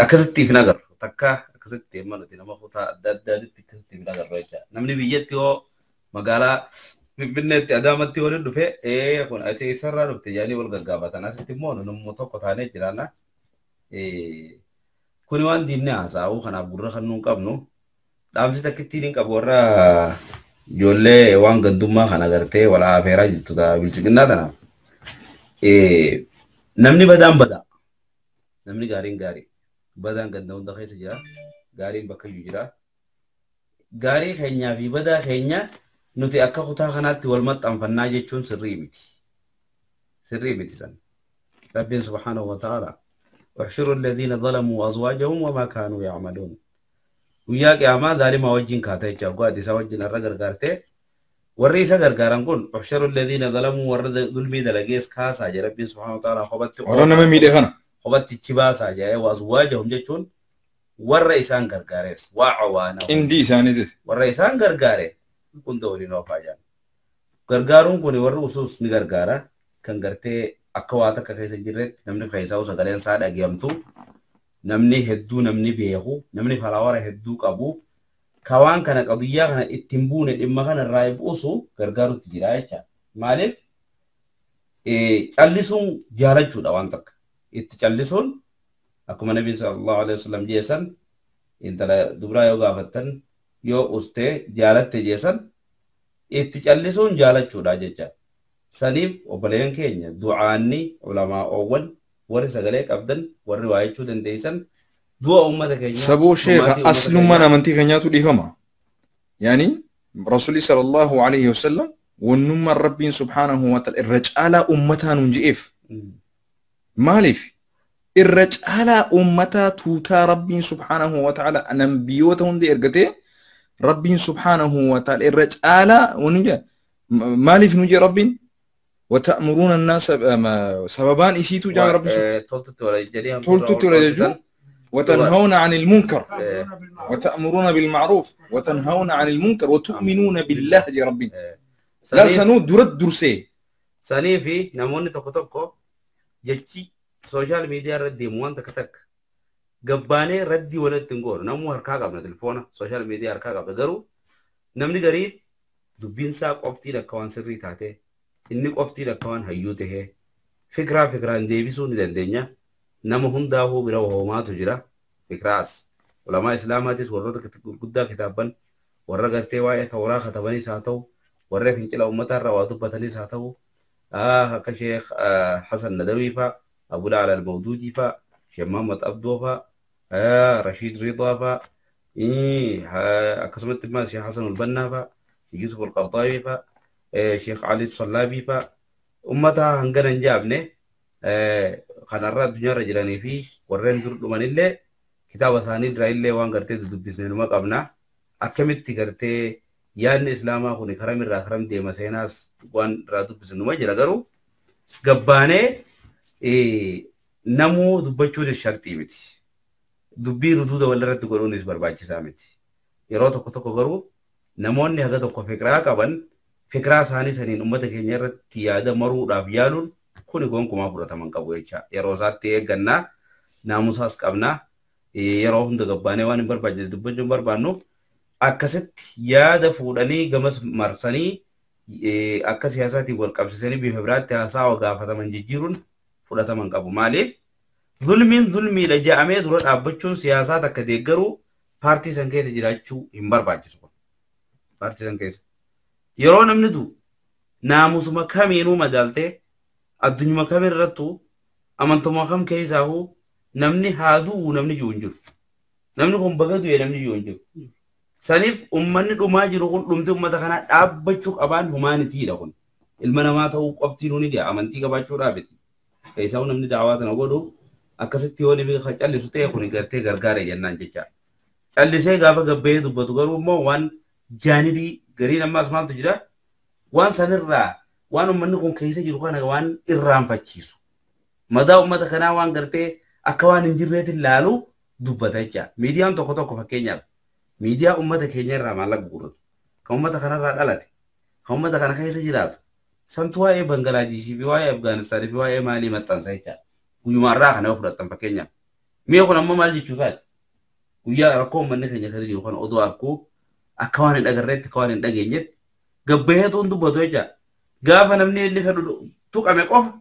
B: أكستي في نجار تكا أكستي ما نتي نما خوتا داد أكستي في نجار رأيتا نمني بيجتي هو مقالا بالنت أدامتي ولد دفع أكون أتي سرّا دفع يعني والجابة أنا ستيمون نمو متوقع ثاني جرانا كوني ديننا أساو خنا برا خنون كابنو دام ستكتيرين كابورا جولة وان قدوما خنا قرتة ولا أفيرا جتو دا بيلشكنا دنا نمني بدا نمني غاري بدان قدام دخل سجرا غارين بكيو جرا غاري خينيا في بدا خينيا نتي أكا خطا خنات والمت أنفنا جيتشون سري ميتي سن ربنا سبحانه وتعالى واحشروا الذين ظلموا أزواجهم وما كانوا يعملون وياك يا ما داري ما وجين كاتي جاوغا دي سوجين الرجل غارتي وريسا غرغاران كون واحشروا الذين ظلموا ورد ظلمي دلغيس كاسا جا ربنا سبحانه وتعالى خبت
A: ورنا ما ميدي خنا
B: خبت تشباسا جا وازواجهم جيتشون ورئيسان غرغاريس وعوانا
A: إندي سانيدس
B: ورئيسان غرغاري kun dawli no fajan gargarun kun warru usus ni gargara kan garte akka wata ka kai sajirret namni faisa usa galen sada giyamtu namni heddu namni beehu namni falawara heddu qabu kawan kana qadiyya kana ittimbune dimma kana raib usu gargaru tijira yacha malif callisun jarachu da wantak itti callisun akuma nabi sallallahu alaihi wasallam jesan intala dubra yoga fatan yo uste jaalatte jesan itti callisuun jaalachuudha jecha saniif obboleen keenya du'aanni ulamaa oowwan warri sagalee qabdan warri waayechuu dandeeysan du'a ummata keenya
A: saboo sheekha aslummaan amantii keenyaatu dhiifama yani rasuuli sallallahu alayhi wasallam wannummaan rabbiin subhaanahu wa ta'ala irra caalaa ummataa nuun je'eef maaliif irra caalaa ummataa tuutaa rabbiin subhaanahu wa ta'ala anbiyoota hundi ergatee ربين سبحانه وتعالى الرجالة ونجا مالي في نجا ربين وتأمرون الناس سببان إشيتو جاء ربي تولت ولا وتنهون عن المنكر وتأمرون بالمعروف وتنهون عن المنكر وتؤمنون بالله يا ربي لا سنو درد درسي
B: سني في نموني توكو جتشي سوشيال ميديا ردي موان تكتك gabbaanee raddi walitti ngoor namu harkaa qabna telefoona social media harkaa qabna garuu namni garii dubbinsaa qoftii akka waan sirrii taate inni qoftii akka waan hayyuu tahee fikiraan deebisuu ni dandeenya nama hundaafuu bira hoomaatu jira fikiraas ulamaa islaamaatis warroota gurguddaa kitaaban warra gartee waa'ee tawraa katabaniis haa ta'u warra fincila ummataarraa waa dubbatanis haa ta'u akka sheekh Hasan Nadawii fa'a Abu La'la al-Mawdudi fa'a Sheekh Muhammad Abdoo fa'a رشيد رضا فا أقسمت ما شيخ حسن البنا فا يوسف القرطاوي فا شيخ علي الصلابي فا أمتها هنجنا نجابني خنرى الدنيا رجلاني فيه ورين درد من اللي كتاب ثاني درا اللي وان قرتي تدبسني نما قبنا أكملت قرتي yaadni islaamaa kun karam irraa karam deema seenaas waan irraa dubbisnuma jira garuu gabbaanee namuu dubbachuun shartii miti dubbii ruduuda walirratti godhuunis barbaachisaa miti yeroo tokko garuu namoonni haga tokko fikiraa qaban fikiraa isaanii saniin ummata keenya irratti yaada maruudhaaf yaaluun kuni gonkumaa fudhataman qabu jecha yeroo isaatti eeggannaa naamusaas qabnaa yeroo hunda gabbaanee waan hin barbaachifne dubbachuun barbaannuuf akkasitti yaada fuudhanii gamas marsanii akka siyaasaatiin wal qabsiisanii bifa biraatti haasawa gaafataman jijjiiruun fudhataman qabu maaliif zulmiin zulmiidha jedhamee dura dhaabbachuun siyaasaa takka deeggaruu paartii san keessa jiraachuu hin barbaachisu paartii san keessa yeroo namni du naamusuma kamiinuu madaaltee addunyuma kamirrattu amantuma kam keessaahu namni haaduu namni jiru hin jiru namni kun baga du'e namni jiru hin jiru saniif ummanni dhumaa jiru kun dhumti ummata kanaa dhaabbachuu qabaan humaanitiidha kun ilma namaa ta'uu qoftiin huni gaa amantii qabaachuu dhaabeti keessaahu namni daawaa tana godhu akkasitti yoo dhibi callisu ta'e kun gartee gargaara jennaan jecha callisee gaafa gabbee dubbatu garuu immoo waan jaanibii gariin ammaas maaltu jira waan sanirraa waan ummanni kun keessa jiru kana waan irraanfachiisu madaa ummata kanaa waan gartee akka waan hin jirreetiin laalu dubbata jecha miidiyaan tokko fakkeenyaaf miidiyaa ummata keenya irraa maallaqa gurguratu kan ummata kanarraa dhalate kan ummata kana keessa jiraatu santu waa'ee Bangalaadeshii fi waa'ee Afgaanistaanii fi waa'ee maalii maxxansa jecha guyyumaarraa kana yoo fudhatan fakkeenyaaf mee kun amma maal jechuusaati guyyaa rakkoo uummanni keenya keessa jiru kana odoo arkuu akka waan hin agarreetti akka waan hin dhageenyetti gabbeetuun dubbatu jecha gaafa namni illee fedhu tuqame qofa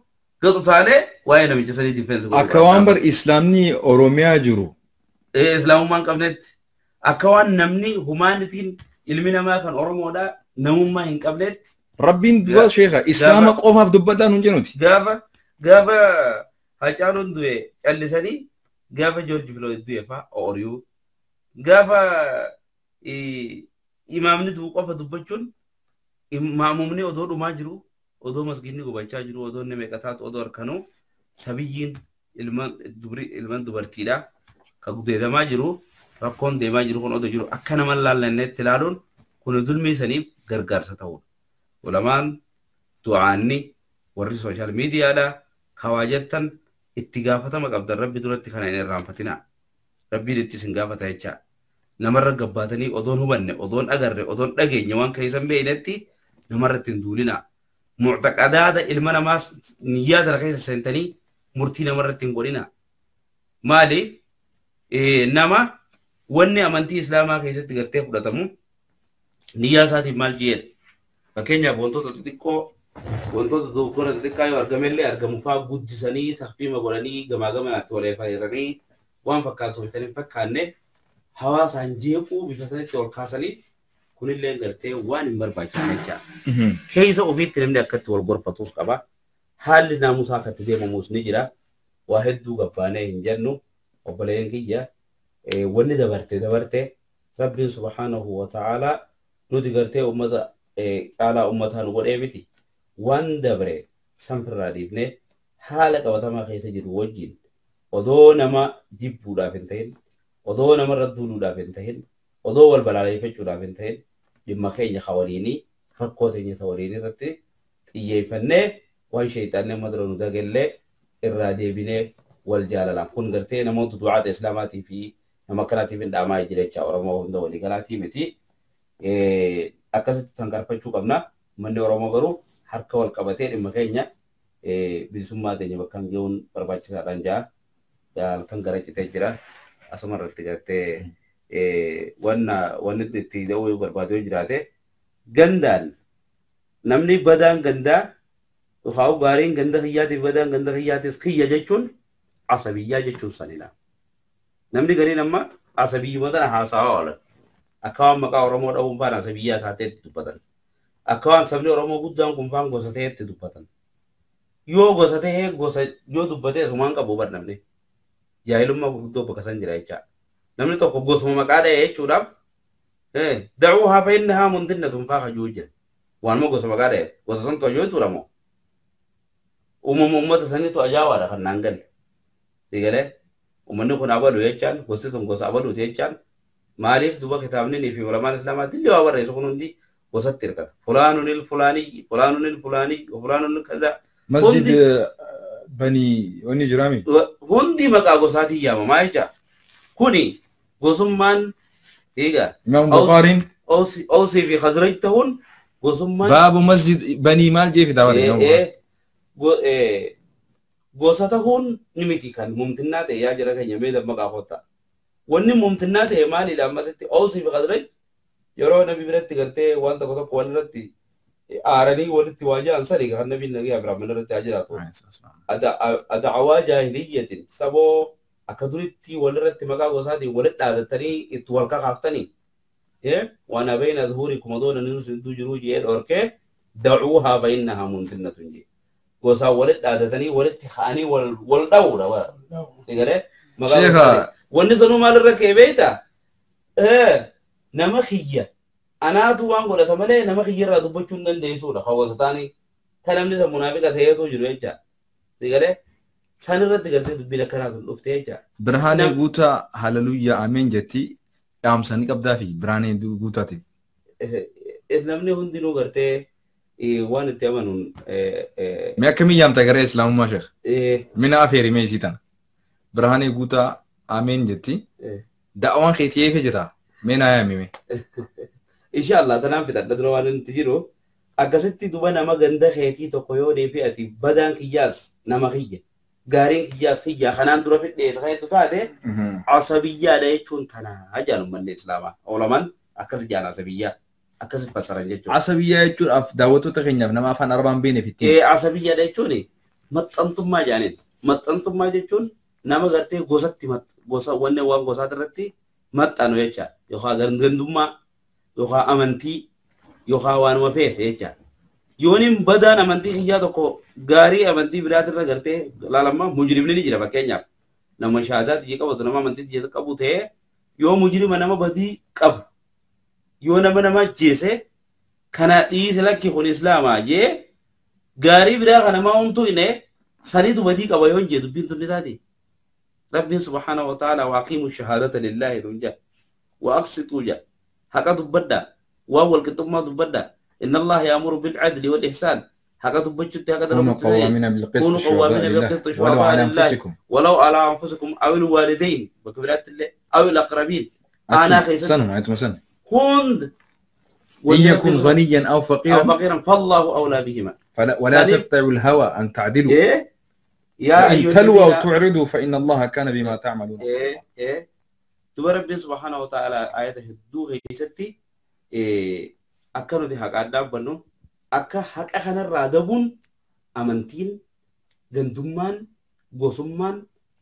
B: gatu taalee waa'ee namicha sanii difeensi godhu
A: akka waan bar islaamni Oromiyaa jiru
B: islaamummaan qabnetti akka waan namni humaanitiin ilmi namaa kan Oromoodhaa namummaa hin qabnetti
A: rabbiin du'a sheekha islaama qofaaf dubbadhaan hin jennuti
B: gaafa Hacaaluun du'e callisanii gaafa George Floyd du'e faa ooriyuu gaafa imaamni du'u qofa dubbachuun maamumni odoo dhumaa jiru odoo masgiinni gubachaa jiru odoo inni meeqataatu odoo harkanuu sabiyyiin ilman dubartiidhaa kan deemaa jiru rakkoon deemaa jiru kun odoo jiru akka nama laallanneetti ilaaluun kun zulmii saniif gargaarsa ta'udha. Ulamaan du'aanni warri sooshaal miidiyaadhaa kawaa jettan itti gaafatama qabdan rabbi duratti kana hin irraanfatinaa. Rabbiin itti isin gaafata jechaa. Namarra gabbaatanii odoon hubanne odoon agarre odoon dhageenye waan keessan beeynetti namarra ittiin duulinaa. Muctaqadaada ilma namaas niyyaa dara keessa seentanii murtii namarra ittiin godhinaa. Maali? Nama wanni amantii islaamaa keessatti gartee fudhatamu niyyaa isaatiin maal jedha? Fakkeenyaaf wantoota xixiqqoo wantoota dogoggora xixiqqaa yoo argamellee argamu fa'aa guddisanii takfiima godhanii gamaa gamaatti wal fayyadanii waan fakkaatu bitanii fakkaanne hawaasaan jeequu bifa sanitti ol kaasanii kunillee gartee waan hin barbaachisne jecha. Keessa ofiitti namni akkatti wal gorfatuus qaba. Haalli naamusaa akkatti deemamuus ni jira. Waa hedduu gabbaanee hin jennu obboleeyyan kiyya wanni dabarte rabbiin subhaanahu wa ta'aalaa nuti gartee ummata caalaa ummataan godhee miti waan dabre sanfirraa dhiifnee haala qabatamaa keessa jiru wajjin odoo nama jibbuudhaaf hin ta'in odoo namarra duuluudhaaf hin ta'in odoo wal balaaleffachuudhaaf hin ta'in dhimma keenya hawaliinii rakkoo teenya hawaliinii irratti xiyyeeffannee waan sheexaanni amma dura nu dagallee irraa deebinee wal jaalalaan kun gartee namoota du'aata islaamaatii fi nama kanaatiif hin dhaamaa jira jecha Oromoo hunda walii galaatii miti. Akkasitti tankarfachuu qabna. Manni Oromoo garuu harka wal qabatee dhimma keenya bilisummaa teenya bakka hin ga'uun barbaachisaadhaan jaa halkan gara citee jira. Asuma irratti gartee wanni itti da'uu barbaadu yoo jiraate gandaan namni badaan gandaa yookaan gaariin ganda kiyyaatiif badaan ganda kiyyaatis kiyya jechuun asabiyyaa jechuun sanidha. Namni gariin amma asabiyyuma tana haasawaa oolan. Akka waan maqaa Oromoo dhabuun faana asabiyyaa taateetti dubbatan. Akka waan sabni Oromoo guddaan kun faan gosa ta'etti dubbatan. Yoo gosa ta'ee yoo dubbatee asumaan qabu barnamne. Jaahilummaa guddoo bakka san jira jecha. Namni tokko gosuma maqaa dha'ee jechuudhaaf da'uu haa fa'inni haa mundinna tunfaa hajuu jira. Waanuma gosa maqaa dha'ee gosa san to'ajoo jechuudha moo. Uumama uummata saniitu ajaa'ibaadha kan naan galle. Sigalee uummanni kun abaluu jechaan gosti sun gosa abaluuti jechaan maaliif duba kitaabni fi ulamaan islaamaa dillee waa barreessu kun hundi وستر كذا فلان الفلاني فلان الفلاني وفلان كذا
A: مسجد بني وني جرامي
B: هندي مكا غوساتي يا ما يجا كوني غوسمان إيجا
A: إمام بخاري
B: أوصي في خزرجتهن غوسمان
A: باب مسجد بني مال جي في داوري
B: غوساتهن نمتي كان ممتنات يا جرا كان يميد مكا خوتا وني ممتنات مالي لما ستي أوصي في خزرج يرو نبي برت كرتے وان تو کو ولرتي آرني ولتي واجا انصري كان نبي نغي ابراهيم ولرت اجراتو ادعوا جاهليه سبو اكدرتي ولرت مغا غوسادي ولد دادتني اتولكا خافتني وانا بين ظهوركم دون ننس دجروج اوركه دعوها بينها منتنه جي غوسا ولد دادتني ولد خاني والدورا سيغره مغا شيخ ونسنو مال ركيبيتا nama khiyya anaatu waan godhata malee nama khiyyarraa dubbachuu hin dandeessuudha hawwaasataanii kan namni san munaafiqa ta'eetu jiru jecha sigalee san irratti gartee dubbiin akkanaatu dhufte jecha
A: birhaanee guutaa haleluuyaa ameen jetti dhaamsanii qabdaa fi birhaanee guutaati
B: namni hundinuu gartee waan itti amanuun
A: mee akkamii yaamta gara islaamummaa sheekh mina afeeri mee isiitan birhaanee guutaa ameen jetti da'awaan keetiyeefe jira مينا يا ميمي
B: إن شاء الله تنام في تدروان تجيرو أكستي دوبا نما غندا خيتي تقويو دي في أتي بدان كياس نما خيجة غارين كياس خيجة خنان درو في ديس خيت تفاده عصبية ده يكون تنا أجل من الإسلام أولمان أكست جانا عصبية أكست فسران جتو
A: عصبية يكون أف دعوتو تخينيا نما فان أربعين بيني في التين
B: عصبية ده يكوني متأنتم ما جانين متأنتم ما جتون نما غرتي غوساتي مت غوسا ونه وان غوسات رتي متأنو يجا يخا غندوما يخا أمانتي يخا وانو فيت يجا يونين بدان أمانتي خيا تكو غاري أمانتي برات الرجالته لا لما مجرم لني جرا بكينيا نما شهادات يجا وتنما أمانتي جيت كابوته يوم مجرم نما بدي كاب يوم نما جيسه كنا إسلام كي خون إسلام أجي غاري برا نما أنتو إنه سريت بدي كابويون جدو بنتو ندادي ربي سبحانه وتعالى واقيموا الشهادة لله رجع وأقسطوا جا حقا تبدا واول كتب ما تبدا إن الله يأمر بالعدل والإحسان حقا تبجت حقا
A: كونوا قوامين بالقسط شهداء لله
B: ولو على أنفسكم أو الوالدين وكبرات الله أو الأقربين أنا خيسا
A: سنة أنتم سنة
B: كند
A: إن يكن غنيا أو فقيرا
B: فالله أولى بهما
A: ولا تتبعوا الهوى أن تعدلوا
B: يا
A: أن تلووا وتعرضوا فإن الله كان بما تعملون
B: دوبا ربي سبحانه وتعالى آيات هدوه يستي أكنو دي حق أداب بنو أكا حق أخنا الرادبون أمانتين غندومان غوسمان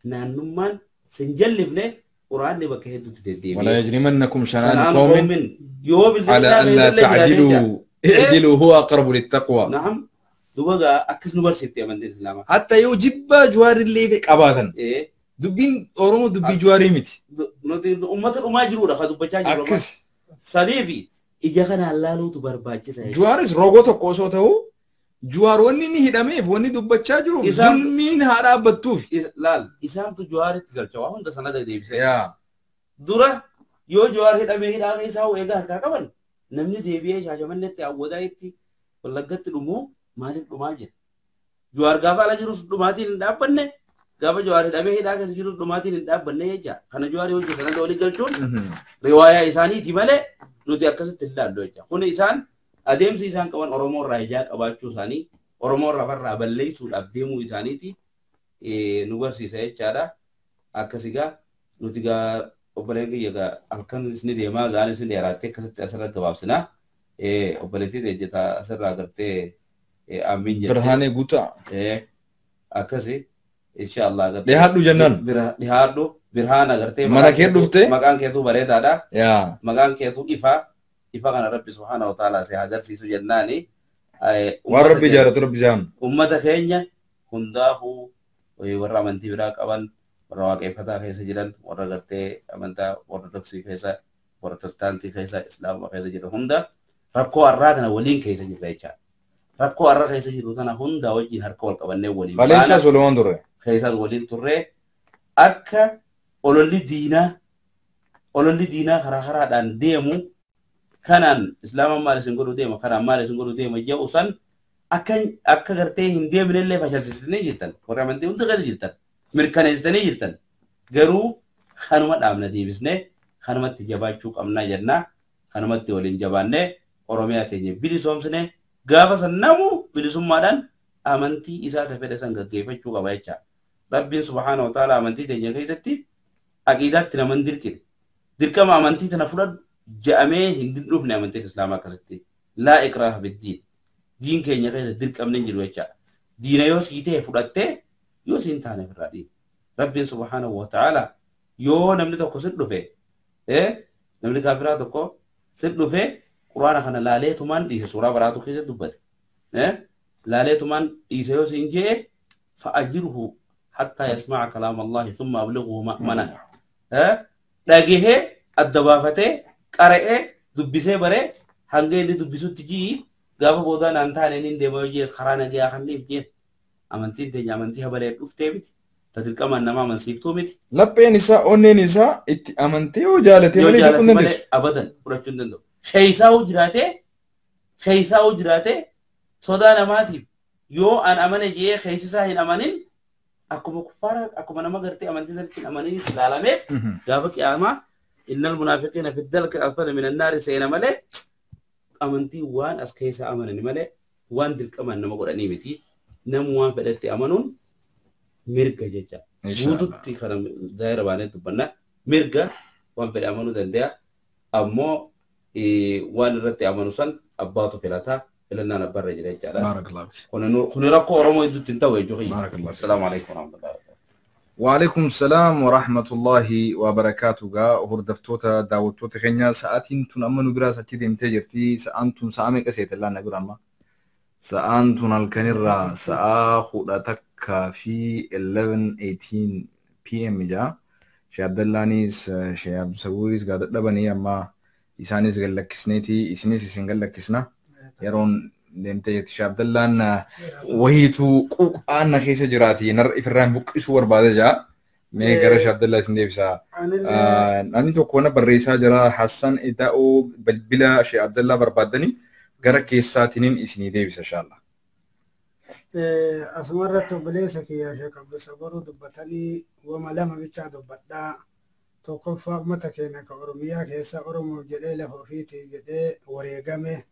B: نانومان سنجلبني قرآن نبكي هدو تتديمي
A: ولا يجرمنكم شنآن قوم على أن لا تعدلوا اعدلوا هو أقرب للتقوى
B: نعم دوبا أكس نبر ستي أمانتين الإسلام
A: حتى يجب جوار اللي بك أبادا دبين أورمو دبي جواري متي
B: أمة الأمة جرورة خدوا بجاج
A: أكس
B: سليبي إجا كان الله لو تبرباج ساي
A: جوارس روغوتو كوسوتو جوار وني ني هدامي وني دبچا جرو ظلمين هذا بتوف
B: لال إسام تو جوار تغلچوا هون دسنا دي بيسا
A: يا
B: دورا يو جوار هدامي هدا كيساو إيغا هركا كبن نمني ديبيه شاجمن نتي أودا يتي ولغت دمو مالك دماجه جوار غافا لا جرو دماتي ندابنه غافا جوار هدامي هدا كيس جرو دماتي ندابنه يجا كان جوار يوجي سنا دولي غلچون روايه إساني تيماله nuti akkasitti ilaallu jecha kun isaan adeemsi isaan qaban Oromoo irraa ijaa qabaachuu isaanii Oromoo irraa farraa balleessuudhaaf deemuu isaaniiti nu barsiisa jechaadha akkasigaa nuti gaa obboleen kiyya halkan isni deemaa gaan isni dheeraattee akkasitti asirra gabaabsina obboleettiin ejjeta asirraa agartee amiin jette
A: birhaanee guutaa
B: akkasi inshallah agartee
A: dhihaadhu jennaan
B: dhihaadhu birhana agartee
A: mana kee dhufte
B: maqaan keetu bareedaadha
A: yaa
B: maqaan keetu ifa kana rabbi subhanahu wa ta'ala si agarsiisu jennaani
A: waan rabbi jaalatu rabbi jaan
B: ummata keenya hundaahu warra amantii biraa qaban warra waaqeffataa keessa jiran warra agartee amantaa ortodoksii keessa warra protestantii keessa islaama keessa jiran hunda rakkoo arraa kana waliin keessa jirra jecha rakkoo arraa keessa jiru kana hunda wajjin harka wal qabannee waliin
A: faleessa solomoon turre
B: keessa waliin turre akka ololli diinaa karaa karaadhaan deemu kanaan islaama maal isin godhu deema kanaan maal isin godhu deema jedhu san akka gartee hin deemnellee fashalsistanii jirtan warra amantii hundi gadi jirtan mirkaneessitanii jirtan garuu kanuma dhaabna deebisnee kanumatti jabaachuu qabnaa jennaa kanumatti waliin jabaannee oromiyaa teenya bilisoomsine gaafa san namu bilisummaadhaan amantii isaa fedhe san gaggeeffachuu qaba jecha rabbiin subhaanahu wa ta'ala amantii teenya keessatti aqiidaatti naman dirqama amantii tana fudhadhu ja'amee hin dhufne amantii islaamaa akkasitti laa ikraaha biddiin diin keenya keessa dirqamne hin jiru jecha diina yoo sii ta'e fudhattee yoo siin taane firraa dhiibu rabbiin subhaanahu wa ta'ala yoo namni tokko sin dhufe namni kaafiraa tokko sin dhufe quraana kana laaleetumaan dhiise suuraa baraatu keessa dubbate laaleetumaan dhiise yoo siin jee fa'ajirhu حتى يسمع كلام الله ثم أبلغه مأمنا dhagahee adda baafatee qara'ee dubbisee baree hanga inni dubbisutti jii gaafa boodaan aan taane inni deemaa hojii karaa nagaa kanniif jeen amantiin teenya amantii habalee dhuftee miti tadirqamaan nama amansiiftuu miti.
A: Lapheen isaa onneen isaa itti amantee yoo jaalatee malee jechuun dandeessu.
B: Abadan fudhachuu hin danda'u. Sheeyisaa hoo jiraatee sodaa namaatiif yoo an amane jee sheeyisaa hin amanin akkuma kuffaara akkuma nama gartee amantii sanatti amanin ilaalameet gaafa qiyaamaa innal munaafiqiina fi dalki asfala min annaari seena malee amantii waan as keessa amanan malee waan dirqaman nama godhanii miti namu waan fedhatti amanuun mirga jecha guututti kana daayira baanee dubbanna mirga waan fedhe amanuu danda'a ammoo waan irratti amanu san abbaatu filataa filannaa nabbarra jira jechaadha. Kun rakkoo Oromoo hedduutti hin ta'u jechuudha. Assalaamu alaikum warahmatullahi wabarakatuh.
A: Waalaikum salaam warahmatullahi wabarakatuh. Gaa hordoftoota daawwattoota keenya sa'aatiin tun amma nu biraa achi deemtee jirti. Sa'aan tun sa'a meeqa seete illaan na bira amma? Sa'aan tun halkanirraa sa'a 11:18 PM jaa. Shee Abdallaanis Shee Abdusabuuris gaa dadhabanii amma isaanis gallakkisneeti isinis isin gallakkisna. Yeroon deemtee jirti Shee Abdallaan wayiitu quuqaanna keessa jiraati narra ifirraan buqqisuu barbaada jaa. Mee gara Shee Abdallaa isin deebisaa. Namni tokko na barreessaa jira Hassan Ida'oo bilbila Shee Abdallaa barbaadanii gara keessaatiniin isinii deebisa inshallah.
C: Asumarratti obboleessa kiyya Shee Abdusabuuruu dubbatanii wama lama bichaa dubbadhaa. Tokkoffaa uummata keenya ka Oromiyaa keessa Oromoof jedhee lafa ofiitiif jedhee wareegame.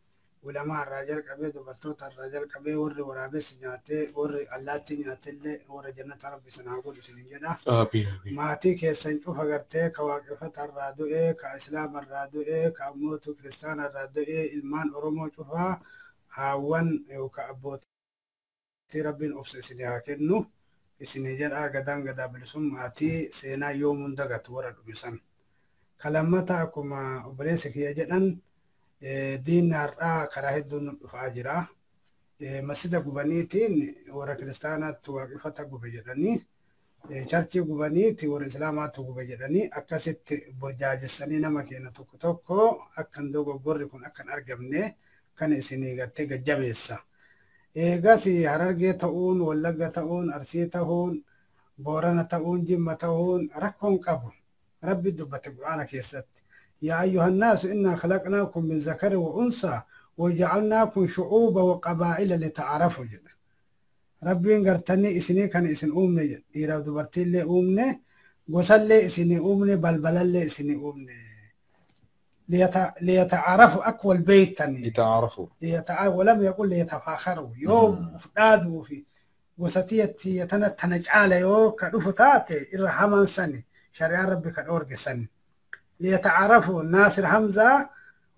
C: Ulamaa irraa jalqabee dubartoota irraa jalqabee warri waraabessi nyaatee warri allaattii nyaatillee warra jannata rabbi sanaa godhu isin jedha. Maatii keessan cufa gartee ka waaqeffata irraa du'ee ka islaama irraa du'ee ka ammootu kiristaana irraa du'ee ilmaan Oromoo cufaa haawwan yookaan abbootii rabbiin obsa isin haa kennu isin jedha gadaan gadaa bilisummaatii seenaa yoomuun dagatu warra dhumisan. Kalammata akkuma obboleessi kiyya jedhan diinni har'aa karaa hedduun dhufaa jira. Masjida gubaniitiin warra kiristaanaatti waaqeffata gube jedhanii charchii gubaniiti warra islaamaatti gube jedhanii akkasitti burjaajessanii nama keenya tokko tokko akkan dogoggorri kun akkan argamne kan isinii gartee gajjabeessa. Eegas Harargee ta'uun, Wallagga ta'uun, Arsii ta'uun, Boorana ta'uun, Jimma ta'uun rakkoon qabu. Rabbi dubbate Qur'aana keessatti. يا أيها الناس إنا خلقناكم من ذكر وأنثى وجعلناكم شعوبا وقبائل لتعارفوا جدا ربي قرتني إسني كان إسن أمني يرى دبرتي اللي أمني قصل لي إسني أمني بلبل اللي إسني أمني ليتعارفوا أقوى البيت تاني
A: يتعارفوا
C: ولم يقل ليتفاخروا يوم فدادوا في وستية يتنجعل يو كدفتاتي إرحاما سني شريعة ربي كدورج سني ليتعارفوا ناصر حمزة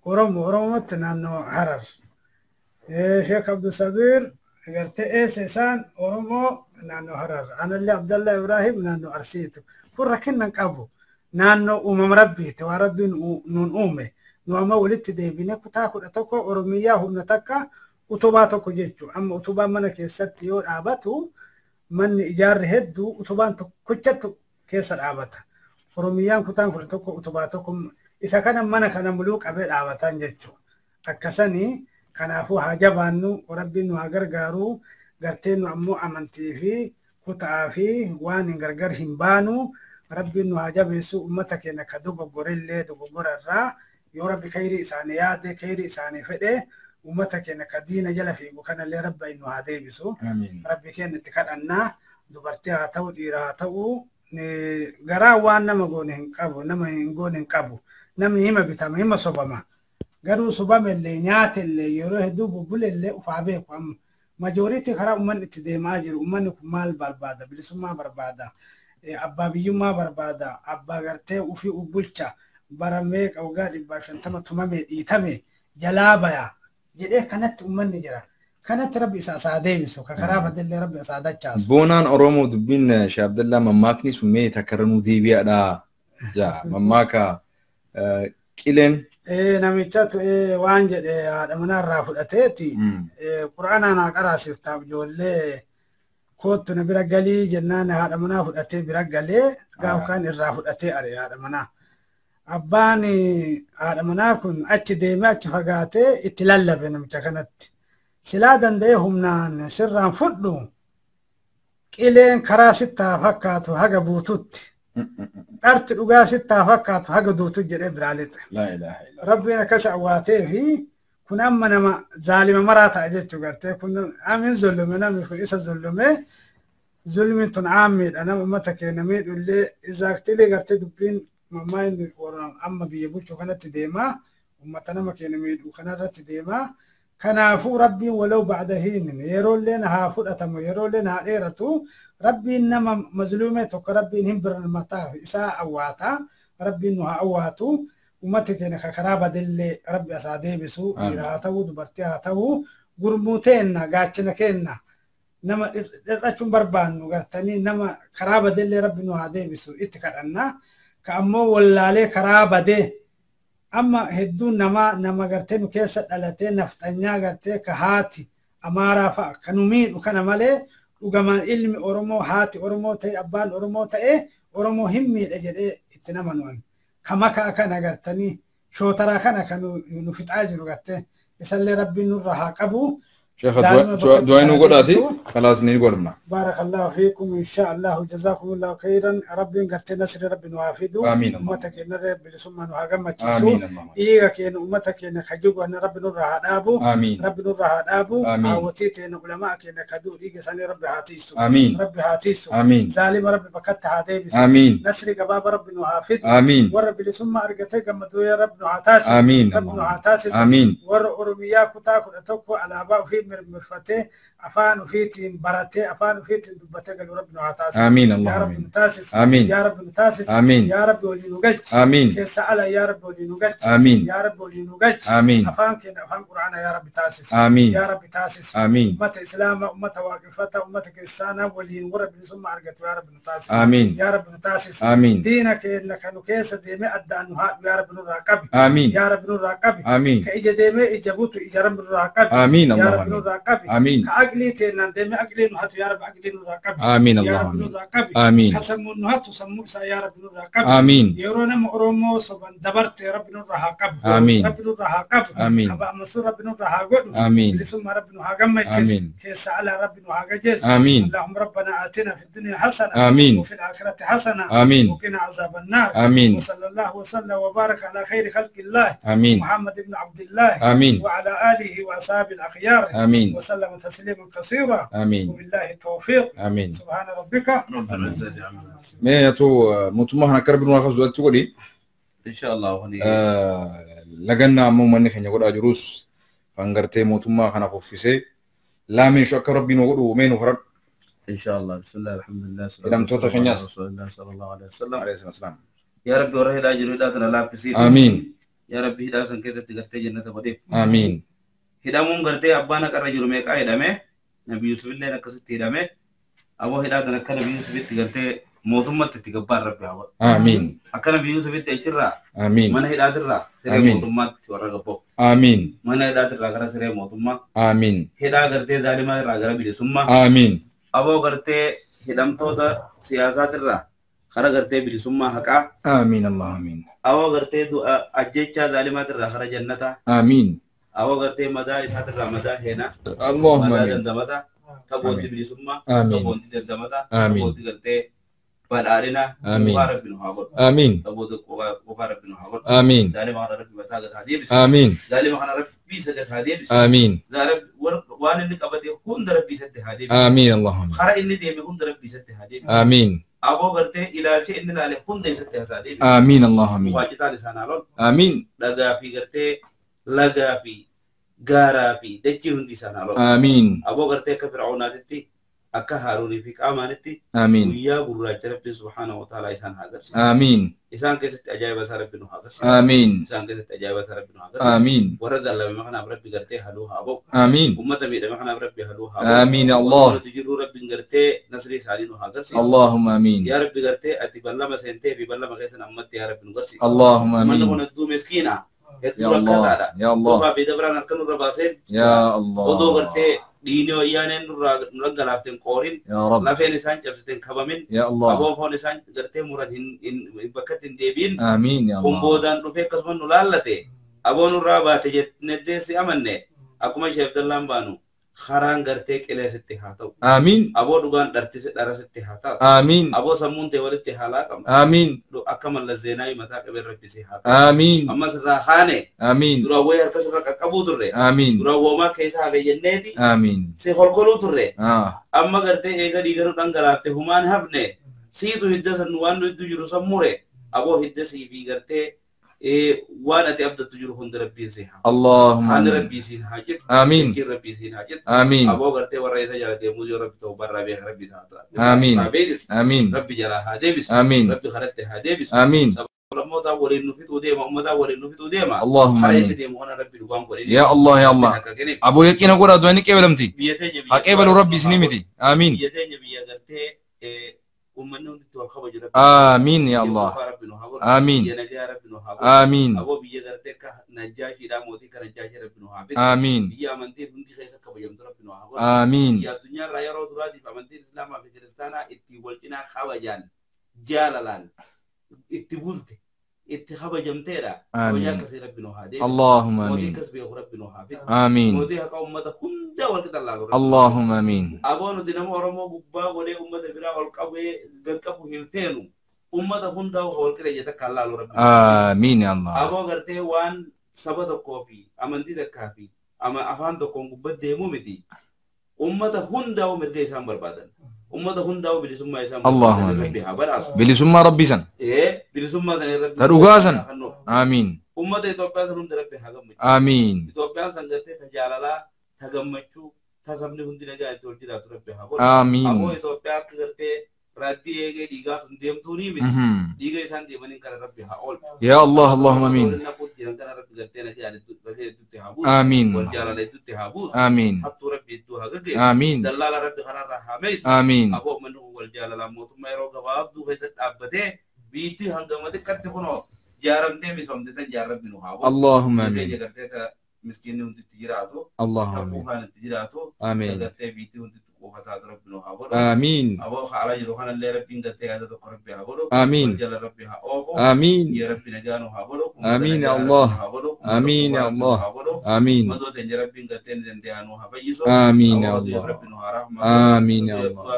C: ورمت نانو حرر شيخ عبد الصبير قلت سيسان ورمو نانو حرر أنا اللي عبد الله إبراهيم نانو أرسيتو كل كنا نقابو نانو ربي تواربي نون أمي نوما ولدت ديبيني كتاكو أتوكو أرمياه نتكا أتوباتو جيتشو أما أتوبا منك يستي يور آباتو من إجار هدو أتوبان كتشتو كيسر آباتا Oromiyaan kutaan kun tokko utubaa tokko isa kana mana kana muluk abee dhaabatan jechuudha. Akkasanii kanaafuu haa jabaannu rabbiin nu haa gargaaru garteen nu ammoo amantii fi kutaa fi waan hin gargar hin baanu rabbiin nu haa jabeessu uummata keenya ka dogoggorellee dogoggorarraa يا ربي خيري إساني يادي خيري إساني فدي أمتك إنك دين جل في وكان اللي رب إنه هذا بسو
A: آمين
C: ربي كان اتكاد أننا دبرتها تو ديرها تو غرا وانا مغونين كابو نما ينغونين كابو نم يما بتام يما صبما غرو صبما اللي نيات اللي يروح دوب بول اللي وفابيك ام ماجوريتي خرا من اتدي ماجر ومن مال بربادا بلسما بربادا ابا بيوما بربادا ابا غرتي وفي وبلچا برميك او غادي باشن تما تمامي يتمي جلابيا جدي كانت من جرا كانت ربي سعدي بسو كخرافة اللي ربي سعدت جاس
A: بونان أرومو دبين شاب عبد الله مماكني سمي تكرنو دي بيا دا جا مماكا كيلن
C: إيه نميتاتو إيه وانجد إيه هذا من الرافض أتيتي قرآن أنا قرأ سيفتاب جولي كوت نبرا قلي جنان هذا من الرافض أتي برا قلي قاو كان الرافض أتي أري هذا منا أباني هذا منا كن أتش ديما أتش فقاتي اتلالة بينهم كانت سلادن ديهم نان سران فدو كيلين كراسيتا فكاتو هاga بوتوت أرت رقاسيتا فكاتو هاga دوتوت جري براليت
A: لا إله إلا
C: ربنا كشعواتي في كن أمنا ما ظالم مراتا أجتو قرتي كن أمين ظلمنا من إسا ظلمي ظلمي تنعامد أنا أمتك نميد اللي إذا اكتلي قرتي دبين مماين وران أما بيبوشو كانت ديما أمتنا ما كنميد وكانت ديما كنافو ربي ولو بعد حين يرون لنا هافرة يرون لنا غيرته ربي إنما مظلومتك ربي إنهم بر المطاف إساء أواتا ربي إنه أواتو ومتك إنك خرابة دلي ربي أسعدي بسو إرهاتو دبرتياتو قرموتينا قاتشنا كينا نما رأيكم بربان وقرتني نما خرابة دلي ربي إنه هادي بسو إتكالنا كأمو ولا لي خرابة دي أما هدون نما قرتين كيسة ألتين نفتنيا قرتين كهاتي أمارا فكنومين وكان مالي وقمان علم أورمو هاتي أورمو تي أبان أورمو تي أورمو همي الأجل اتنامنوان كما كان قرتني شو ترى كانوا نفتعاجر قرتين يسأل ربي نورها قبو
A: شيخ دوينو قداتي خلاص نيقولنا
C: بارك الله فيكم إن شاء الله جزاكم الله خيرا ربي قرتين نسر ربي نوافدو
A: آمين
C: أمتك إن ربي لسمى نوهاقم
A: آمين
C: إيغا كين أمتك إن خجوب أن ربي نورها دابو
A: آمين
C: ربي نورها دابو
A: آمين
C: عاوتيت إن علماء كين كدور إيغا ساني ربي هاتيسو
A: آمين
C: ربي هاتيسو
A: آمين
C: ظالم ربي بكت هاتي بسو
A: آمين
C: نسر قباب ربي نوافد
A: آمين
C: وربي لسمى أرقتك مدو يا رب نوعتاسي
A: آمين
C: رب نوعتاسي
A: آمين
C: ور أرميا كتاكو أتوكو على أباء في مرفتي أفان فيتين براتي أفان فيتين دبتك رب نوعتاسي
A: آمين
C: يا
A: اللهم
C: رب نتاسس
A: آمين
C: يا رب نتاسس
A: آمين
C: يا رب ولي نقلت
A: آمين
C: كيس على يا رب ولي نقلت
A: آمين
C: يا رب ولي نقلت
A: آمين
C: أفان كين أفان قرآن يا رب تاسس
A: آمين
C: يا رب تاسس
A: آمين
C: أمة إسلام أمة واقفة أمة كريستانا ولي ورب ثم أرجت يا رب نتاسس
A: آمين
C: يا رب نتاسس
A: آمين
C: دينك إنك كانوا كيس ديمي أدى أنها يا رب نور راقب
A: آمين
C: يا رب نور راقب
A: آمين
C: كإجا ديمي إجابوتو إجا رب نور راقب
A: آمين
C: يا
A: اللهم
C: رب نور راقب
A: آمين
C: كأقلي تينا ديمي أقلي نهاتو يا رب أقلي نور راقب
A: آمين
C: يا
A: اللهم
C: رب نور راقب
A: آمين
C: كسمو نهاتو سمو إسا يا رب نور راقب
A: آمين
C: يرونا مأرومو صبان دبرت يا رب نور راقب
A: آمين
C: رب نور راقب
A: آمين
C: أبا مسور رب نور راقب
A: آمين
C: لسم رب نور راقب
A: آمين
C: كيس على رب نور راقب
A: آمين
C: اللهم ربنا آتنا في الدنيا حسنة
A: آمين
C: وفي الآخرة حسنة
A: آمين
C: وقنا عذاب النار
A: آمين
C: وصلى الله وسلم وبارك على خير خلق الله
A: آمين
C: محمد بن عبد الله
A: آمين
C: وعلى آله وأصحابه الأخيار
A: آمين
C: وسلم تسليما كثيرا
A: آمين
C: وبالله التوفيق
A: آمين
C: سبحان ربك رب العزة عما يصفون
A: ما يتو متمهنا كربن واخذ وقت ودي
B: إن شاء الله هني
A: لجنا مو من خنيا قد أجروس فانغرتي متما خنا خفيسه لا من شك ربي نقول ومين وفرق
B: إن شاء الله بسم الله الحمد لله
A: لم توتا خنياس
B: رسول الله صلى الله عليه وسلم
A: عليه السلام
B: يا ربي وراه لا جرو لا تلا بسيط
A: آمين
B: يا ربي هدا سنكيت تغرتي جنة بدي
A: آمين
B: هدا مون غرتي أبانا كرر جرو ميك أيدامه نبي يوسف الله نكست هدامه أبو هدا كان نبي يوسف تغرتي موتومة تتكبر ربي أبو
A: آمين
B: أكان نبي يوسف تيجرا
A: آمين
B: من هدا ترى سري
A: آمين.
B: موتومة تورا غبو
A: آمين
B: من هدا ترى كرا سري موتومة
A: آمين
B: هدا غرتي ظالما راغرا بيسوما
A: آمين
B: أبو غرتي هدام تودا سياسات ترى خرا غرتي بيسوما حقا
A: آمين الله آمين
B: أبو غرتي دو أجيتشا ظالما ترى خرا جنة
A: آمين
B: أبو غرتي مدا إسات ترى مدا هنا
A: اللهم
B: مدا
A: آمين
B: دندمتا كبودي بيسوما
A: آمين.
B: كبودي دندمتا
A: آمين.
B: كبودي غرتي بدارنا
A: آمين.
B: مبارك بن هاقول
A: آمين
B: أبو ذك مبارك بن هاقول
A: آمين
B: ذلك ما رب بتاعك هذه
A: آمين
B: ذلك ما رب بيسد هذه
A: آمين
B: ذلك وان اللي قبض يكون رب بيسد هذه
A: آمين اللهم
B: خرا إني دي بيكون رب بيسد هذه
A: آمين
B: أبو قرته إلى شيء إن لا يكون بيسد هذه
A: آمين اللهم
B: واجد على لسان الله
A: آمين
B: لقى في قرته لقى في غارا في دجي هندي سان الله
A: آمين
B: أبو قرته كفرعون هذتي أكا هاروني فيك أمانتي
A: آمين
B: ويا برج رب سبحانه وتعالى إنسان هذا
A: آمين
B: إنسان كيست أجايب سر بنو هذا
A: آمين
B: إنسان كيست أجايب سر بنو هذا
A: آمين
B: ورد الله بما كان ربي قرته هلوها أبو
A: آمين
B: أمة بيد ما كان ربي هلوها
A: آمين يا الله.
B: تجرو ربي قرته نصري سالينو هذا
A: اللهم آمين
B: يا ربي قرته أتي بلما ما سنتي في بلما ما كيسن أمتي يا ربي نقرسي
A: اللهم
B: من
A: آمين
B: نكون الدو مسكينة
A: يا الله يا الله
B: الله بيدبرنا نكون رباسين
A: يا
B: ودو
A: الله
B: قرته دينيو يانين نرجع لابتن قورين
A: يا رب
B: لا فين إنسان جبستن كبامين
A: يا الله
B: أبو فون إنسان قرته مراد إن بكتين ديبين
A: آمين يا الله
B: kumbodan rufe kasman nulallate abonu raba te jet nedde si amanne akuma chef dallan banu kharan garte kele sitte hataw
A: آمين
B: abo dugan darti se dara sitte hataw
A: آمين
B: abo samun te walitte halakam
A: آمين
B: do akamal la zenai mata kabe rabbi si hataw
A: آمين
B: amma sirra khane
A: آمين
B: dura wayar kasra kakabu turre
A: آمين
B: dura woma kaisa ga jenneti
A: آمين
B: se holkolu turre
A: آه
B: amma garte ega digaru dangalate human habne situ hiddasan wanu tujuru samure abo hiddasi bi garte وانا تبدا تجرو هند ربي سيها
A: اللهم
B: هند
A: آمين
B: ربي سين حاجت
A: آمين
B: كير ربي سين حاجت
A: آمين
B: ابو غرتي ورا يتا جلتي مو ربي تو بر ربي ربي ساتا
A: آمين آمين
B: ربي جلا هادي بس
A: آمين
B: ربي خرت هادي بس
A: آمين
B: لما دا ولي نفيت وديما ما دا ولي نفيت وديما
A: اللهم آمين
B: دي مو انا ربي دوام قولي
A: يا الله يا الله أبو يكين أقول أدواني كيبلمتي
B: بيتي
A: أكيبل ربي سنيمتي آمين
B: بيتي بيا غرتي ومنهم تو الخبج ربي
A: آمين يا الله آمين
B: يا نجا ربي نو
A: آمين
B: ابو بيا غرتي نجاشي دا موتي كنجاشي ربي نو
A: آمين
B: بيا منتي بنتي خيسا كبيم ربي نو
A: آمين
B: يا دنيا رايا رو درادي فمنتي الاسلام في كريستانا اتي ولتنا خواجان جالالان اتي بولتي اتي خواجمتيرا
A: آمين.
B: ويا كسي ربي نو هادي
A: اللهم
B: موتي
A: آمين
B: كسبي ربي نو هابي
A: آمين
B: موتي هكا امه كندا ولكد الله
A: اللهم آمين
B: أبونا دينامو رمو ببا ولي أمة برا والقوي قلقبو هنتينو أمة هندا وخوالكرا يتكالله ربي
A: آمين يا الله
B: أبو غرتي وان سبت كوفي أمندي دكافي أما أفان دكون بدي مومتي أمة هندا ومرجع سام بربادن أمة هندا وبلسما يسام
A: اللهم آمين.
B: ربي براس
A: بلي سمى ربي سن
B: إيه بلسما سن ربي
A: تروغاسن. آمين
B: أمة إثيوبيا سنون ربي حقم
A: آمين
B: إثيوبيا سنغرتي تجاللا تغمچو tasabni hundi naga tolti da turbe ha abo
A: آمين
B: Ethiopia kagarte raddi ege diga tundem tuni mi
A: مهم.
B: diga isan di manin kara rabbi ha ol
A: يا الله اللهم آمين
B: na put jiran kana rabbi garte na ya tutte ha bu
A: آمين
B: wal jala le tutte ha bu
A: آمين
B: hattu rabbi tu ha gage
A: آمين
B: dallala rabbi khara ha meis
A: آمين
B: abo manu wal jala la motu mayro gabab du khayta abate biti hangamate katte kono jaramte mi somde ta jarabbi no ha bo
A: اللهم آمين
B: garte ta miskin hundi tijirato
A: اللهم آمين
B: takuhan tijirato
A: آمين
B: garte biti hundi وفتاة ربنا هابورو
A: آمين
B: أبو خالد يروحنا اللي ربنا قلت هذا ذكر ربي هابورو
A: آمين.
B: جل ربي هاوفو
A: آمين
B: يا ربنا جانو هابورو
A: آمين يا الله. آمين يا الله. آمين
B: مدو تنجر ربنا قلت نديانو هبيسو
A: آمين يا الله.
B: ربنا هرام
A: آمين يا الله.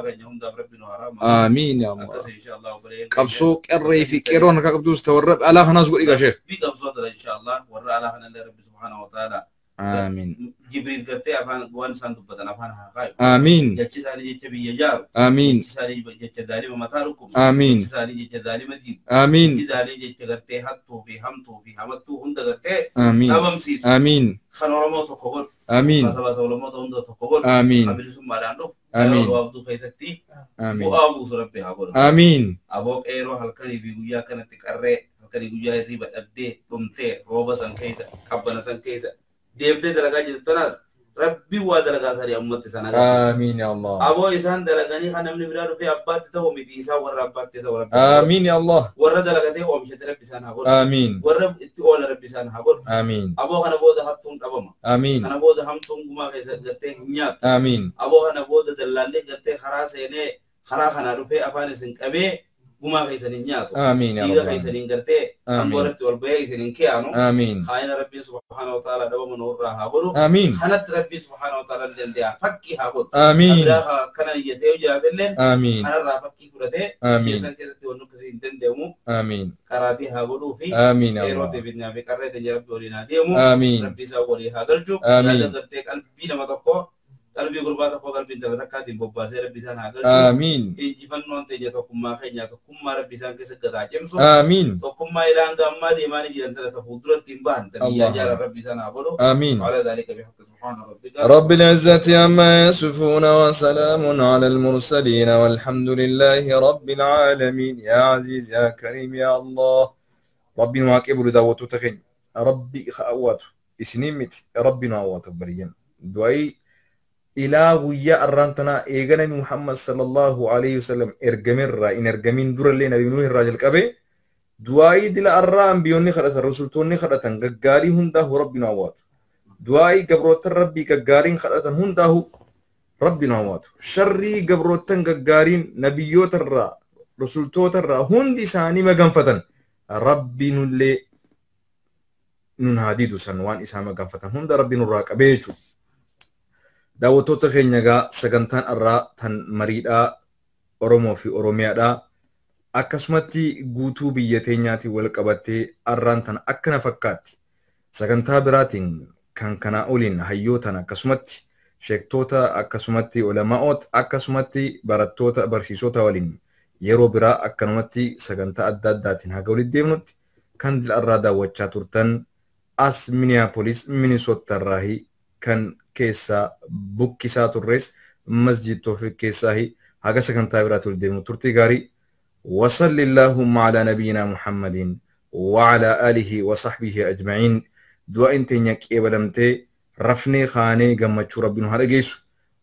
B: ربنا هرام
A: آمين يا الله
B: أكثر إن شاء الله وبرين
A: قبسوك الري في كيرون كقبدوس تورب على خناس قول يا شيخ
B: في قبصة إن شاء الله ورا على هنا اللي ربي سبحانه وتعالى
A: آمين
B: جبريل قلت أفان قوان سانتو بدن أفان هاي
A: آمين
B: جتشي سالي جتشي بيجار
A: آمين
B: سالي جتشي دالي ومتاركم
A: آمين
B: سالي جتشي دالي مدين
A: آمين
B: سالي جتشي غرتي حتو في همتو في همتو هند غرتي
A: آمين
B: نبم سيس
A: آمين
B: خنورمو تقول
A: آمين
B: بس بس ولمو تهند تقول
A: آمين
B: قبل سم مالانو
A: آمين.
B: وابدو خيستي
A: آمين
B: وابو سربي هابور
A: آمين
B: أبوك إيرو هالكني بيجويا كانت تكرر هالكني بيجويا ريبة أبدي بمتى روبا سانكيسا كابنا سانكيسا ديفدي دلقا جتوناس ربي ودلقا ساري أمتي سانا
A: آمين يا الله
B: أبو إسان دلقاني خانم نبرارو في أبات تهو ميتي إسا ورا أبات تهو ربي
A: آمين يا الله
B: ورا دلقا تهو أمشت ربي سانا هابور
A: آمين
B: ورا إتقول ربي سانا هابور
A: آمين
B: أبو خانا بودا هاتون تبما
A: آمين
B: خانا بودا همتون كما كيسا قرتي هنيات
A: آمين
B: أبو خانا بودا دلالي قرتي خراسيني خرا خانا رفي أفاني سنكبي guma kaisanin nyaatu
A: آمين يا
B: diga
A: رب العالمين
B: kaisanin garte
A: آمين
B: amboratti wal bayee isanin kiyanu
A: آمين
B: khayna rabbi subhanahu wa ta'ala daba manurra ha godu
A: آمين
B: khanat rabbi subhanahu wa ta'ala dandiya fakki ha godu
A: آمين
B: abiraha kana yete ujratellen
A: آمين
B: khanarra fakki furate
A: آمين
B: yesan keessatti wannu kasi dandemu
A: آمين
B: karati ha godu fi
A: آمين يا
B: erote
A: الله
B: binna fi qarrete rabbi olina demu
A: آمين
B: rabbi sa wali ha galchu
A: آمين
B: ya garte qalbi nama tokko qalbi gurbata ko qalbi dala takati bobbaase rabbi san ha galchu
A: آمين
B: injifannoon teenya tokkummaa keenya tokkummaa rabbi isaan keessa gataa cimsu
A: آمين
B: tokkummaa ilaan gammaa deemaanii jiran tana fuulduratti hin bahan taniyyaa jaara rabbi isaan haa godhu
A: آمين
B: وعلى ذلك بحق سبحان ربك
A: رب العزة عما يصفون وسلام على المرسلين والحمد لله رب العالمين يا عزيز يا كريم يا الله ربي نواكب لدعوته تخين ربي خاواته اسنيمت ربي نواته بريم دعي إلى ويا الرانتنا إيجانا محمد صلى الله عليه وسلم إرجمر إن إرجمين دور اللي نبي نوح الراجل كبي دعاء دل الرام بيوني خلت الرسول توني خلت جاري هنده ربي نواته دعاء قبروت ربي كجارين خلت هنده ربي نواته شري قبروت جارين نبيوت الرا رسول توت الرا هندي ساني ما جنفتن ربي نلي نهادي سنوان إسامة جنفتن هند ربي نراك أبيتو daawwattoota keenya egaa sagantaan irraa tan mariidhaa Oromoo fi Oromiyaadhaa akkasumatti guutuu biyya teenyaatiin wal qabattee arraan tan akkana fakkaatti sagantaa biraatiin kan kanaa oliin hayyootaan akkasumatti sheektoota akkasumatti ulamaa'oota akkasumatti barattoota barsiisota waliin yeroo biraa akkanumatti sagantaa adda addaatiin haga walitti deemnutti kan dila irraa daawwachaa turtan as Minneapolis Minnesota irraa kan keessa bukkisaa turres masjid Tawfiq keessaahi haga sagantaa biraatti wal deemnu turtii gaarii وصل اللهم على نبينا محمد وعلى آله وصحبه أجمعين دعاء تنيك إبلمتي رفني خاني قمتشو ربنا هرقيس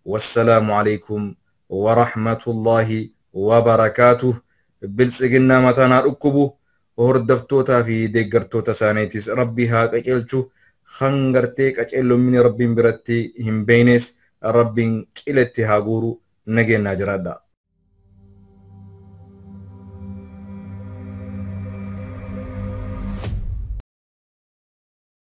A: والسلام عليكم ورحمة الله وبركاته بالسجنة متانا ركبو وهردفتوتا في ديقرتوتا سانيتيس ربي هاك أجلتو خنگرتيك أجلو من ربين برتي هم بينيس ربين كيلتي هاقورو نجي ناجرادا